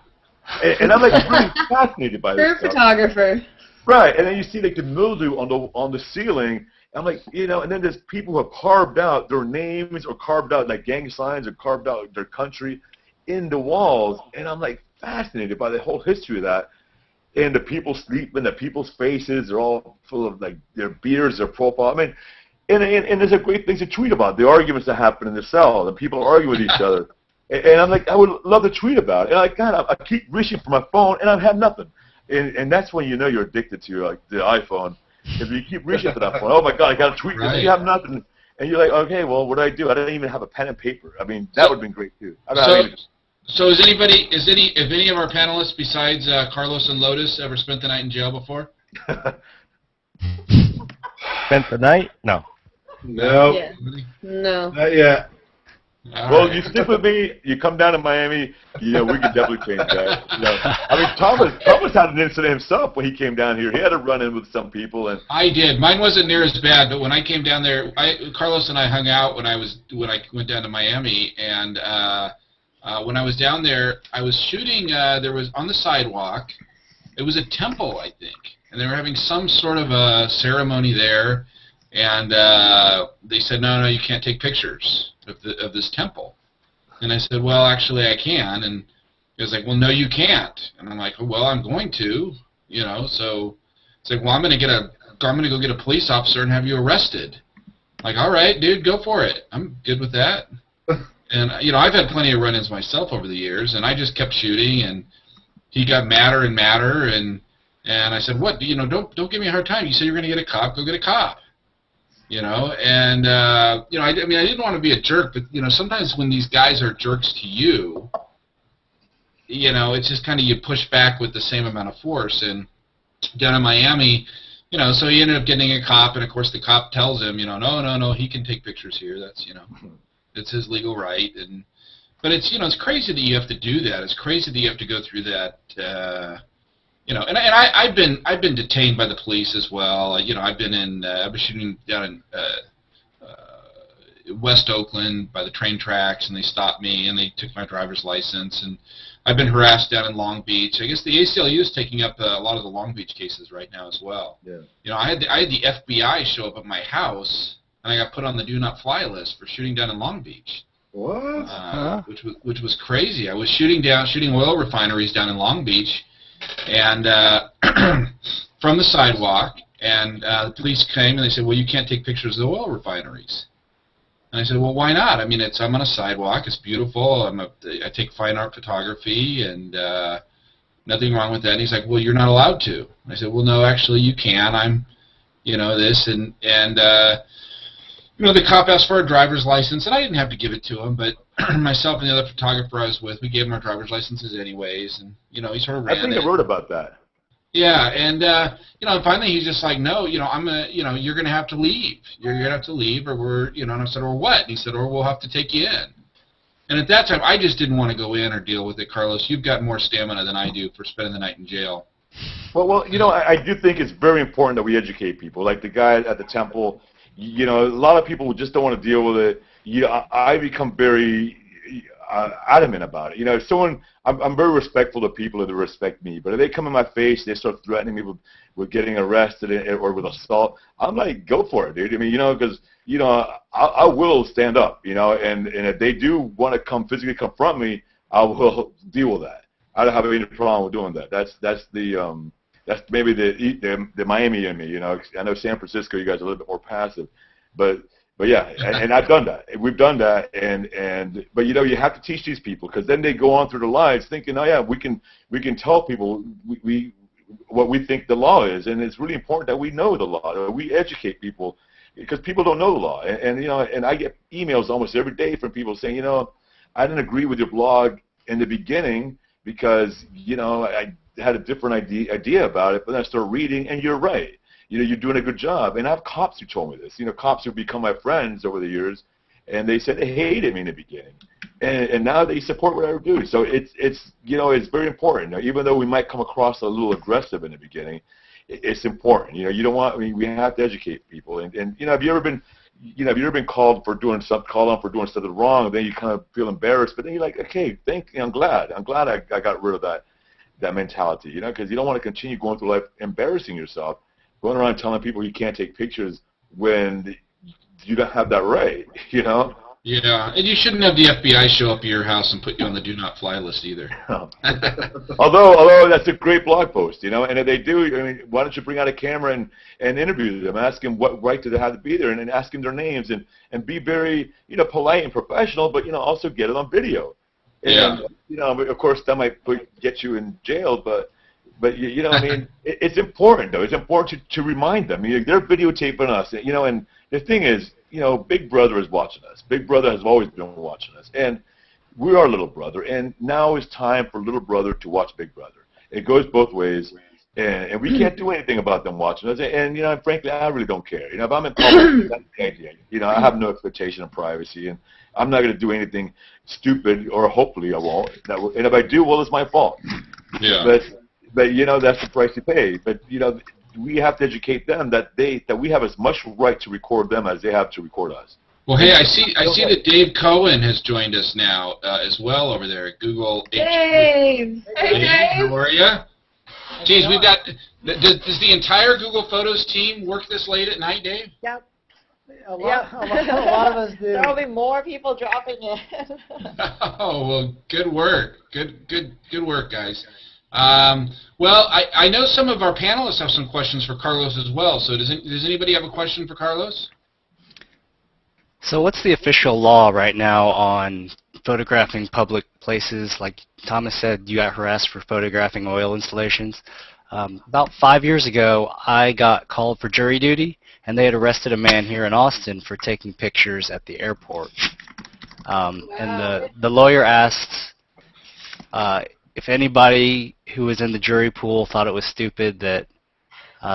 and I'm really fascinated by this
You're a photographer.
Right, and then you see the mildew on the ceiling. I'm like, and then there's people who have carved out their names or carved out gang signs or carved out their country in the walls, and I'm fascinated by the whole history of that. And the people sleeping, the people's faces, they're all full of their beards, their profile. I mean, and there's a great things to tweet about the arguments that happen in the cell. The people argue with each other, and I'm I would love to tweet about it. And I keep reaching for my phone, and I have nothing. and that's when you know you're addicted to the iPhone. If you keep reaching for that phone, oh my God, I got to tweet this. You have nothing, and you're like, okay, well, what do I do? I don't even have a pen and paper. I mean, that would have been great too.
So is any of our panelists besides Carlos and Lotus ever spent the night in jail before?
Spent the night? No.
No.
Yeah. No.
Not yet.
Well, you stick with me. You come down to Miami. We can definitely change that. I mean, Thomas had an incident himself when he came down here. He had to run in with some people, and
I did. Mine wasn't near as bad, but when I came down there, Carlos and I hung out when I went down to Miami, and when I was down there, I was shooting. There was on the sidewalk. It was a temple, I think, and they were having some sort of a ceremony there, and they said, no, you can't take pictures of this temple. And I said, well, actually I can. And he was like, well, no, you can't. And I'm like, well, I'm going to, So it's like, well, I'm going to go get a police officer and have you arrested. Like, all right, dude, go for it. I'm good with that. And I've had plenty of run-ins myself over the years, and I just kept shooting, and he got madder and madder, and I said, what? Don't give me a hard time. You said you're going to get a cop. Go get a cop. And I didn't want to be a jerk, but sometimes when these guys are jerks to you, it's just kind of you push back with the same amount of force. And down in Miami, so he ended up getting a cop, and of course the cop tells him, no, he can take pictures here. That's it's his legal right. But it's crazy that you have to do that. It's crazy that you have to go through that. And I've been detained by the police as well. I've been shooting down in West Oakland by the train tracks, and they stopped me and they took my driver's license. And I've been harassed down in Long Beach. I guess the ACLU is taking up a lot of the Long Beach cases right now as well. Yeah. I had the FBI show up at my house, and I got put on the do not fly list for shooting down in Long Beach.
What?
Which was crazy. I was shooting oil refineries down in Long Beach. And from the sidewalk, and the police came and they said, well, you can't take pictures of the oil refineries. And I said, well, why not? I mean, I'm on a sidewalk. It's beautiful. I take fine art photography, and nothing wrong with that. And he's like, well, you're not allowed to. And I said, well, no, actually, you can. I'm, this, and the cop asked for a driver's license, and I didn't have to give it to him, but myself and the other photographer I was with, we gave him our driver's licenses anyways, and, he sort of ran it.
I think I wrote about that.
Yeah, and, finally he's just like, no, you're going to have to leave. You're going to have to leave, or we're, and I said, or what? And he said, or we'll have to take you in. And at that time, I just didn't want to go in or deal with it. Carlos, you've got more stamina than I do for spending the night in jail.
Well, I do think it's very important that we educate people. Like the guy at the temple, a lot of people just don't want to deal with it. I become very adamant about it. If someone, I'm very respectful of people that respect me, but if they come in my face, they start threatening me with getting arrested or with assault, I'm like, go for it, dude. I mean, because I will stand up, and if they do want to come physically confront me, I will deal with that. I don't have any problem with doing that. That's maybe the Miami in me, I know San Francisco, you guys are a little bit more passive, but yeah, and I've done that. We've done that, but you have to teach these people, because then they go on through their lives thinking, oh yeah, we can tell people what we think the law is, and it's really important that we know the law, that we educate people, because people don't know the law, and I get emails almost every day from people saying, I didn't agree with your blog in the beginning because I had a different idea about it, but then I started reading, and you're right. You're doing a good job. And I have cops who told me this. Cops who become my friends over the years, and they said they hated me in the beginning, and now they support what I do. So it's very important. Even though we might come across a little aggressive in the beginning, it's important. You don't want. We have to educate people. And have you ever been called on for doing something wrong? And then you kind of feel embarrassed, but then you're like, okay, I'm glad I got rid of that mentality. Because you don't want to continue going through life embarrassing yourself, going around telling people you can't take pictures when you don't have that right,
Yeah, and you shouldn't have the FBI show up at your house and put you on the do not fly list either.
although that's a great blog post, and if they do, why don't you bring out a camera and interview them, ask them what right do they have to be there, and then ask them their names, and be very, polite and professional, but, also get it on video.
Yeah.
And, of course, that might get you in jail, but But you know, I mean, it's important though. It's important to remind them. I mean, they're videotaping us, you know. And the thing is, you know, Big Brother is watching us. Big Brother has always been watching us, and we are Little Brother. And now is time for Little Brother to watch Big Brother. It goes both ways, and we can't do anything about them watching us. And you know, frankly, I really don't care. You know, if I'm in public, that's the idea. You know, I have no expectation of privacy, and I'm not going to do anything stupid, or hopefully I won't. And if I do, well, it's my fault.
Yeah.
But you know, that's the price you pay. But you know, we have to educate them that we have as much right to record them as they have to record us.
Well, hey, I see that Dave Cohen has joined us now as well over there at Google.
Dave!
Hey, Dave!
How are you? Geez, we've got. Does the entire Google Photos team work this late at night, Dave?
Yep. A lot of us do.
There will be more people dropping in.
Oh, well, good work. Good work, guys. Well, I know some of our panelists have some questions for Carlos as well. So does anybody have a question for Carlos?
So what's the official law right now on photographing public places? Like Thomas said, you got harassed for photographing oil installations. About 5 years ago, I got called for jury duty, and they had arrested a man here in Austin for taking pictures at the airport. And the lawyer asked if anybody who was in the jury pool thought it was stupid that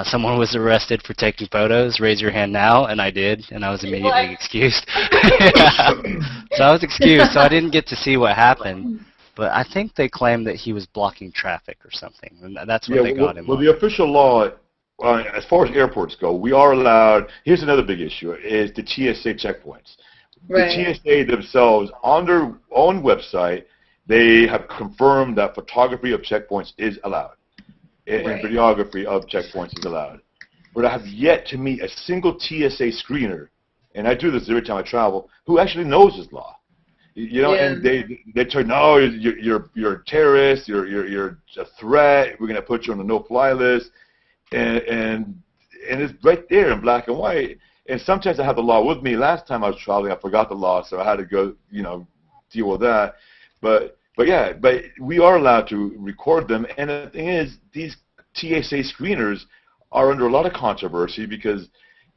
someone was arrested for taking photos, raise your hand now, and I did, and I was immediately excused. So I was excused, so I didn't get to see what happened. But I think they claimed that he was blocking traffic or something, and that's what they got him on.
Well, the official law, as far as airports go, we are allowed. Here's another big issue: is the TSA checkpoints.
Right.
The TSA themselves, on their own website, they have confirmed that photography of checkpoints is allowed, and videography of checkpoints is allowed. But I have yet to meet a single TSA screener, and I do this every time I travel, who actually knows this law. You know, and they tell no, you're a terrorist, you're a threat. We're gonna put you on the no-fly list, and it's right there in black and white. And sometimes I have the law with me. Last time I was traveling, I forgot the law, so I had to go, you know, deal with that. But we are allowed to record them. And the thing is, these TSA screeners are under a lot of controversy because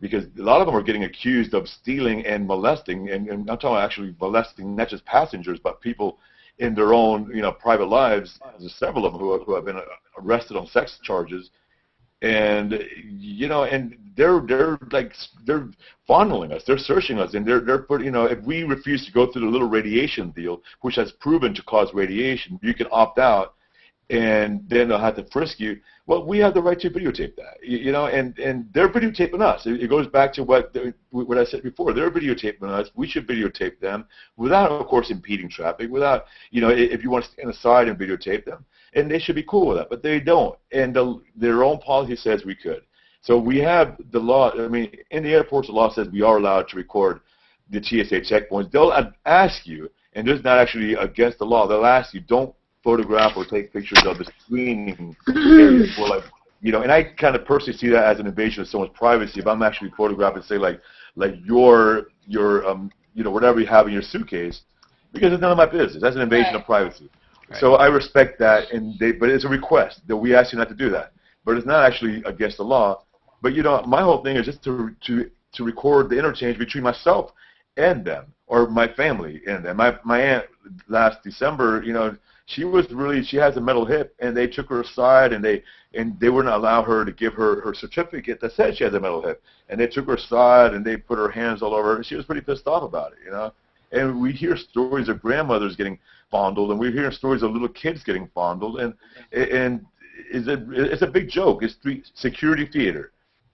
a lot of them are getting accused of stealing and molesting, and I'm talking about actually molesting not just passengers, but people in their own, you know, private lives. There's several of them who have been arrested on sex charges, and you know, and they're fondling us, they're searching us, and they're putting, you know, if we refuse to go through the little radiation deal, which has proven to cause radiation, you can opt out, and then they'll have to frisk you. Well, we have the right to videotape that, you know, and they're videotaping us. It goes back to what I said before. They're videotaping us. We should videotape them without, of course, impeding traffic, without, you know, if you want to stand aside and videotape them, and they should be cool with that, but they don't. And their own policy says we could. So we have the law. I mean, in the airports, the law says we are allowed to record the TSA checkpoints. They'll ask you, and this is not actually against the law, they'll ask you, don't photograph or take pictures of the screening area for, like, you know, and I kind of personally see that as an invasion of someone's privacy. If I'm actually photographing, say, like your you know, whatever you have in your suitcase, because it's none of my business. That's an invasion of privacy. Right. So I respect that, but it's a request that we ask you not to do that. But it's not actually against the law. But you know, my whole thing is just to record the interchange between myself and them, or my family and them. My aunt last December, you know, she has a metal hip, and they took her aside, and they wouldn't allow her to give her certificate that said she has a metal hip, and they took her aside, and they put her hands all over her, and she was pretty pissed off about it, you know. And we hear stories of grandmothers getting fondled, and we hear stories of little kids getting fondled, and it's a big joke. It's security theater,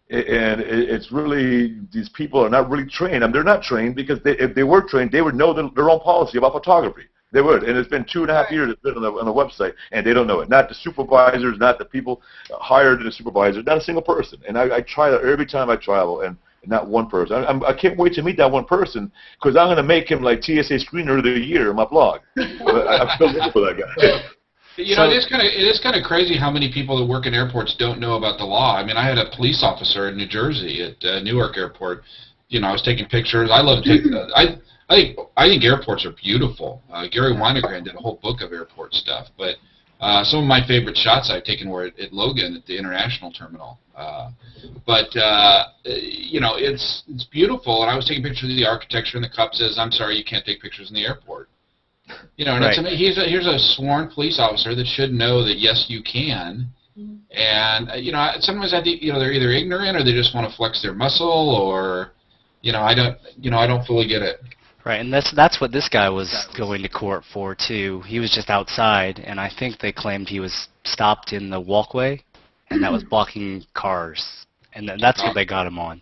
and it's really, these people are not really trained. I mean, they're not trained because if they were trained, they would know their own policy about photography. They would, and it's been 2.5 years it's been on the website, and they don't know it. Not the supervisors, not the people hired as supervisors, not a single person. And I try that every time I travel, and not one person. I can't wait to meet that one person, because I'm going to make him like TSA Screener of the Year on my blog. I'm still looking for that guy.
You know, it is kind of crazy how many people that work in airports don't know about the law. I mean, I had a police officer in New Jersey at Newark Airport. You know, I was taking pictures. I love to take. I think airports are beautiful. Gary Winogrand did a whole book of airport stuff, but Some of my favorite shots I've taken were at Logan at the international terminal. But you know, it's beautiful, and I was taking pictures of the architecture, and the cop says, "I'm sorry, you can't take pictures in the airport." You know, and
Right.
here's a sworn police officer that should know that yes, you can. And you know, sometimes I think, you know, they're either ignorant or they just want to flex their muscle, or you know, I don't fully get it.
Right, and that's what this guy was going to court for too. He was just outside, and I think they claimed he was stopped in the walkway, and that was blocking cars, and that's what they got him on.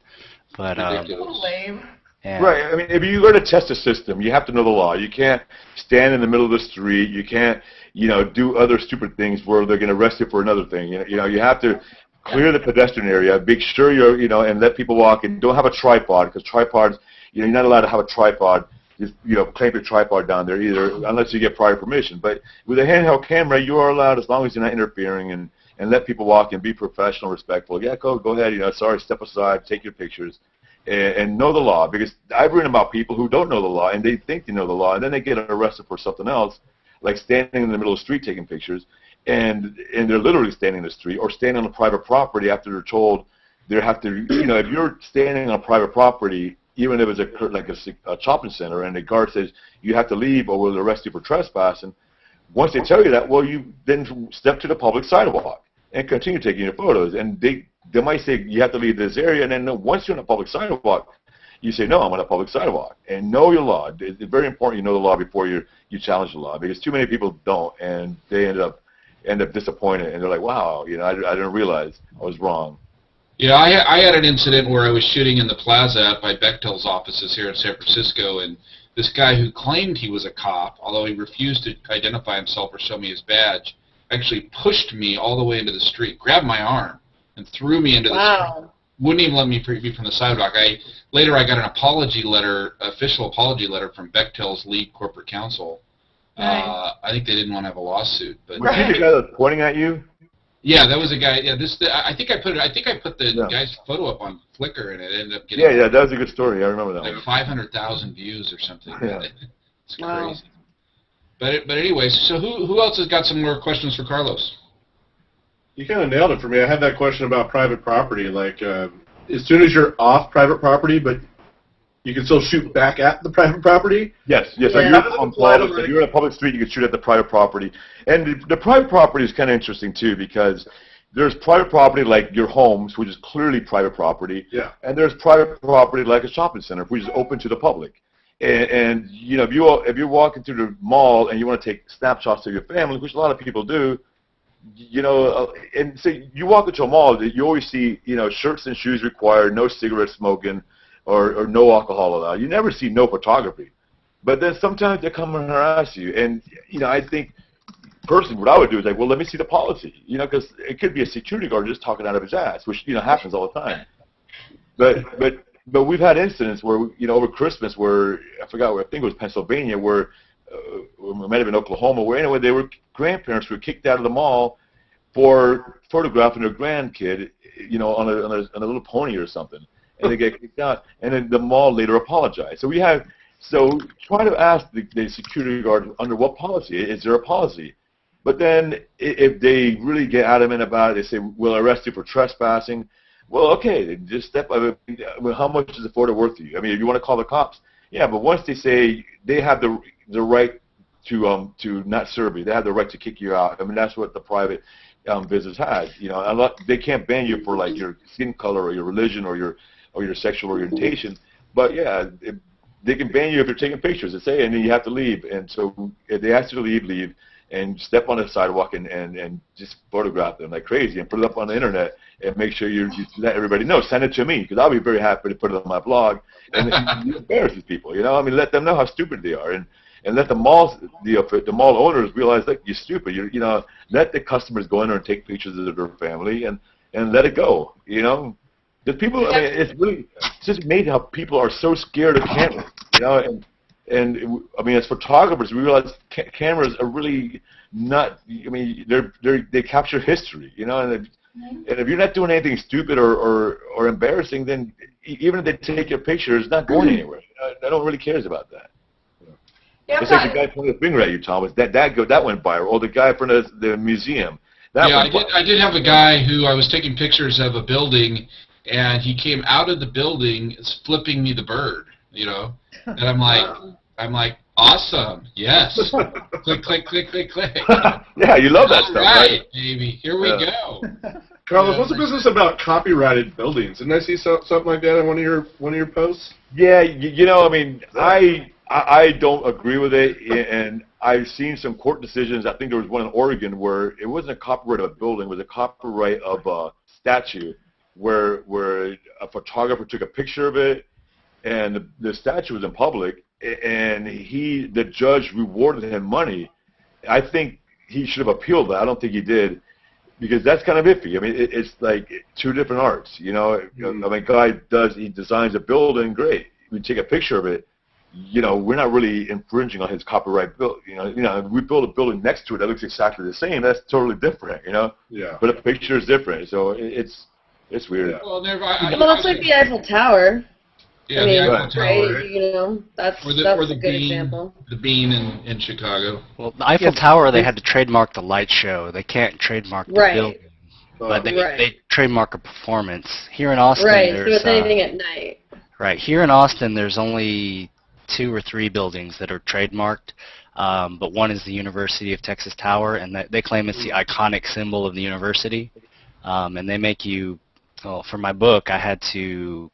But
Ridiculous.
Lame.
yeah.
Right. I mean, if you're going to test a system, you have to know the law. You can't stand in the middle of the street. You can't, you know, do other stupid things where they're going to arrest you for another thing. You know, you have to clear the pedestrian area, make sure you're, you know, and let people walk. And don't have a tripod, because tripods, you know, you're not allowed to have a tripod. Just, you know, clamp your tripod down there either, unless you get prior permission. But with a handheld camera, you are allowed, as long as you're not interfering, and let people walk and be professional, respectful. Yeah, go ahead. You know, sorry, step aside, take your pictures. And know the law, because I've written about people who don't know the law and they think they know the law, and then they get arrested for something else, like standing in the middle of the street taking pictures, and they're literally standing in the street or standing on private property after they're told they have to. You know, if you're standing on private property, even if it's like a shopping center, and the guard says you have to leave or we'll arrest you for trespassing, once they tell you that, well, you then step to the public sidewalk and continue taking your photos, and they might say you have to leave this area, and then once you're on a public sidewalk, you say, no, I'm on a public sidewalk. And know your law. It's very important you know the law before you challenge the law, because too many people don't, and they end up disappointed, and they're like, wow, you know, I didn't realize I was wrong.
Yeah, I had an incident where I was shooting in the plaza by Bechtel's offices here in San Francisco, and this guy who claimed he was a cop, although he refused to identify himself or show me his badge, actually pushed me all the way into the street, grabbed my arm, and threw me into the street. Wouldn't even let me preview from the sidewalk. Later I got an apology letter, official apology letter from Bechtel's lead corporate counsel.
Nice.
I think they didn't want to have a lawsuit, but
Was he the guy that was pointing at you?
yeah, that was a guy. Yeah, I think I put the guy's photo up on Flickr, and it ended up getting
Yeah, that was a good story. I remember that
like
one.
500,000 views or something.
Yeah.
It's
Wow.
crazy. But anyways, so who else has got some more questions for Carlos?
You kind of nailed it for me. I had that question about private property. Like, as soon as you're off private property, but you can still shoot back at the private property.
Yes.
Yeah.
If you're in a public street, you can shoot at the private property. And the private property is kind of interesting, too, because there's private property like your homes, which is clearly private property.
Yeah.
And there's private property like a shopping center, which is open to the public. And you know, if you're walking through the mall and you want to take snapshots of your family, which a lot of people do, you know, and so you walk into a mall, you always see, you know, shirts and shoes required, no cigarette smoking, or no alcohol allowed. You never see no photography. But then sometimes they come and harass you. And, you know, I think, personally, what I would do is like, well, let me see the policy. You know, because it could be a security guard just talking out of his ass, which, you know, happens all the time. But we've had incidents where, you know, over Christmas where, I forgot where, I think it was Pennsylvania, where it might have been Oklahoma, where anyway, grandparents were kicked out of the mall for photographing their grandkid, you know, on a little pony or something. And they get kicked out, and then the mall later apologized. So try to ask the security guard under what policy. Is there a policy? But then if they really get adamant about it, they say, we'll arrest you for trespassing. Well, okay, just step up. Well, how much is the photo worth to you? I mean, if you want to call the cops, yeah, but once they say they have the right to not serve you, they have the right to kick you out. I mean, that's what the private business has. You know, they can't ban you for like your skin color or your religion or your sexual orientation. But yeah, they can ban you if you're taking pictures, and then you have to leave. And so if they ask you to leave, and step on the sidewalk and just photograph them like crazy and put it up on the internet and make sure you let everybody know. Send it to me, because I'll be very happy to put it on my blog and embarrass these people. You know, I mean, let them know how stupid they are, and let the mall owners realize, look, you're stupid. You know, let the customers go in there and take pictures of their family and let it go. You know. Because people, I mean, it's just amazing how people are so scared of cameras, you know, and I mean, as photographers, we realize cameras are really not, I mean, they capture history, you know, and if you're not doing anything stupid or embarrassing, then even if they take your picture, it's not going anywhere. I don't really cares about that.
Yeah,
It's like the guy pointing the finger at you, Thomas. That went viral. Or the guy from the museum. That
yeah,
went viral.
I did have a guy who I was taking pictures of a building, and he came out of the building flipping me the bird, you know, and I'm like, awesome, yes, click, click, click, click, click.
Yeah, you love that
All
stuff,
right, baby, here we
Yeah.
go.
Carlos, what's the business about copyrighted buildings? Didn't I see something like that in one of your posts?
Yeah, you know, I mean, I don't agree with it, and I've seen some court decisions. I think there was one in Oregon where it wasn't a copyright of a building, it was a copyright of a statue, where a photographer took a picture of it, and the statue was in public, and the judge rewarded him money. I think he should have appealed that. I don't think he did. Because that's kind of iffy. I mean, it's like two different arts, you know. I mean, he designs a building, great. We take a picture of it. You know, we're not really infringing on his copyright build. You know, if we build a building next to it that looks exactly the same, that's totally different. You know.
Yeah.
But a picture is different, so it's weird.
Yeah.
Well,
Well, that's like the Eiffel Tower.
Yeah,
I mean,
the Eiffel Tower.
right? You know, that's
Or
a
the
good
bean,
example.
the bean in Chicago.
Well, the Eiffel Tower, they had to trademark the light show. They can't trademark the
Right.
building. But they
Right.
trademark a performance. Here in Austin,
Right, so
there's
it's anything at night.
right here in Austin, there's only 2 or 3 buildings that are trademarked. But one is the University of Texas Tower, and they claim it's the iconic symbol of the university. And they make you. Well, for my book, I had to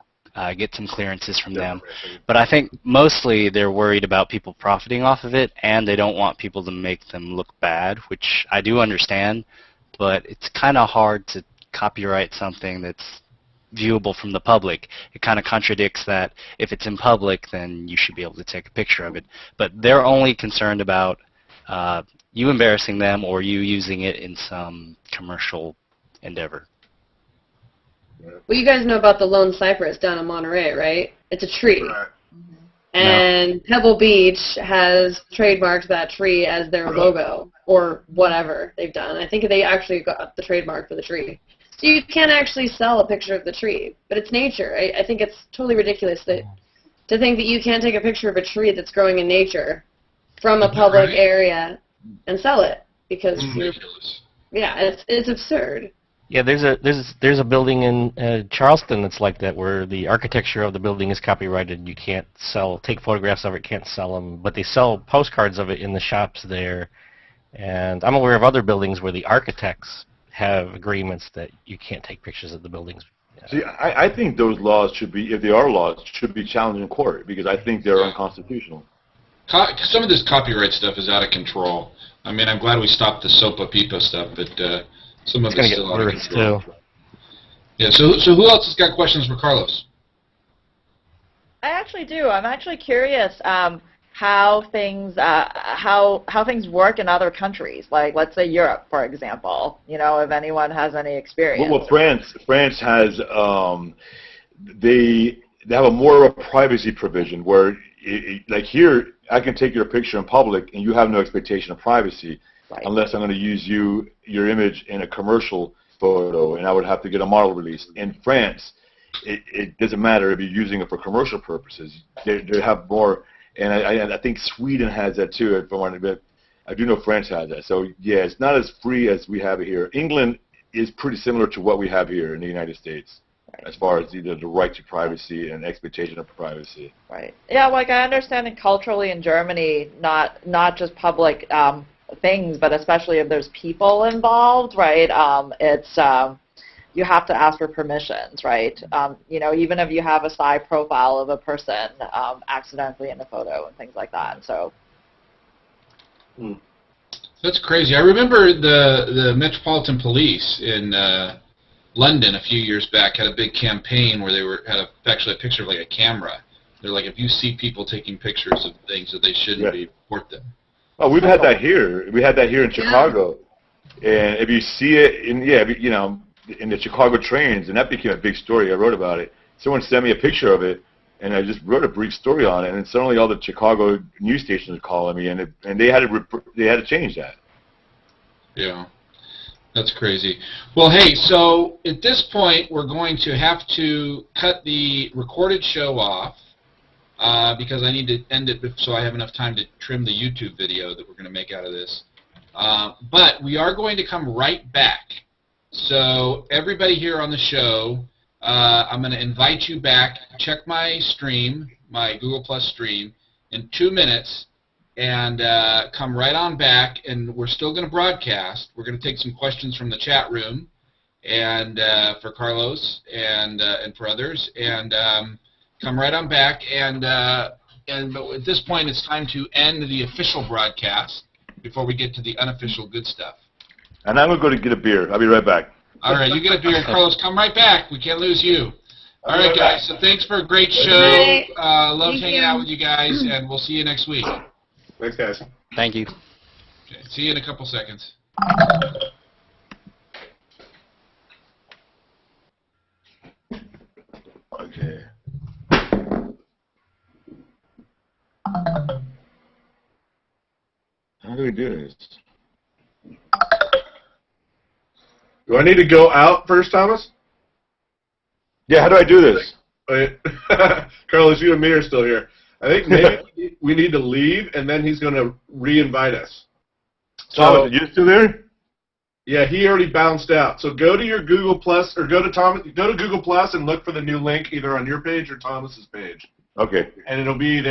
get some clearances from them. But I think mostly they're worried about people profiting off of it, and they don't want people to make them look bad, which I do understand. But it's kind of hard to copyright something that's viewable from the public. It kind of contradicts that if it's in public, then you should be able to take a picture of it. But they're only concerned about you embarrassing them or you using it in some commercial endeavor.
Well, you guys know about the lone cypress down in Monterey, right? It's a tree.
Right.
And Pebble Beach has trademarked that tree as their logo or whatever they've done. I think they actually got the trademark for the tree. So you can't actually sell a picture of the tree, but it's nature. I think it's totally ridiculous to think that you can't take a picture of a tree that's growing in nature from a public area and sell it because
Ridiculous.
yeah, it's absurd.
Yeah, there's a building in Charleston that's like that, where the architecture of the building is copyrighted. You can't take photographs of it, can't sell them, but they sell postcards of it in the shops there. And I'm aware of other buildings where the architects have agreements that you can't take pictures of the buildings.
See, I think those laws should be, if they are laws, should be challenged in court because I think they're unconstitutional.
Some of this copyright stuff is out of control. I mean, I'm glad we stopped the SOPA PIPA stuff, but some of
It's going
it's
to get
still out of
worse,
control.
too.
Yeah. So who else has got questions for Carlos?
I actually do. I'm actually curious how things work in other countries, like let's say Europe, for example. You know, if anyone has any experience.
Well, France has they have a more of a privacy provision where, like here, I can take your picture in public and you have no expectation of privacy. Right. Unless I'm going to use your image in a commercial photo, and I would have to get a model release. In France, it doesn't matter if you're using it for commercial purposes. They have more, and I think Sweden has that too. If I want to bet, I do know France has that. So yeah, it's not as free as we have it here. England is pretty similar to what we have here in the United States, as far as either the right to privacy and expectation of privacy.
Right. Yeah, like I understand it culturally in Germany, not just public things, but especially if there's people involved, right? It's you have to ask for permissions, right? You know, even if you have a side profile of a person accidentally in a photo and things like that. So.
That's crazy. I remember the Metropolitan Police in London a few years back had a big campaign where they had actually a picture of like a camera. They're like, if you see people taking pictures of things that they shouldn't be, report them.
Oh, we've had that here. We had that here in Chicago, and if you see it in the Chicago trains, and that became a big story. I wrote about it. Someone sent me a picture of it, and I just wrote a brief story on it. And suddenly, all the Chicago news stations are calling me, and they had to change that.
Yeah, that's crazy. Well, hey, so at this point, we're going to have to cut the recorded show off. because I need to end it so I have enough time to trim the YouTube video that we're going to make out of this. But we are going to come right back. So everybody here on the show, I'm going to invite you back. Check my stream, my Google Plus stream, in 2 minutes, and come right on back. And we're still going to broadcast. We're going to take some questions from the chat room, and for Carlos and for others, and come right on back. But at this point, it's time to end the official broadcast before we get to the unofficial good stuff.
And I'm going to go to get a beer. I'll be right back.
All right, you get a beer. Carlos, come right back. We can't lose you. All right, guys, so thanks for a great show. Love hanging out with you guys, and we'll see you next week.
Thanks, guys.
Thank you.
Okay, see you in a couple seconds.
Okay. How do we do this?
Do I need to go out first, Thomas?
Yeah, how do I do this?
Wait. Carlos, you and me are still here. I think maybe we need to leave, and then he's going to re-invite us.
Thomas, are you still there?
Yeah, he already bounced out. So go to your Google Plus, or go to Google Plus and look for the new link either on your page or Thomas's page.
Okay.
And it'll be there.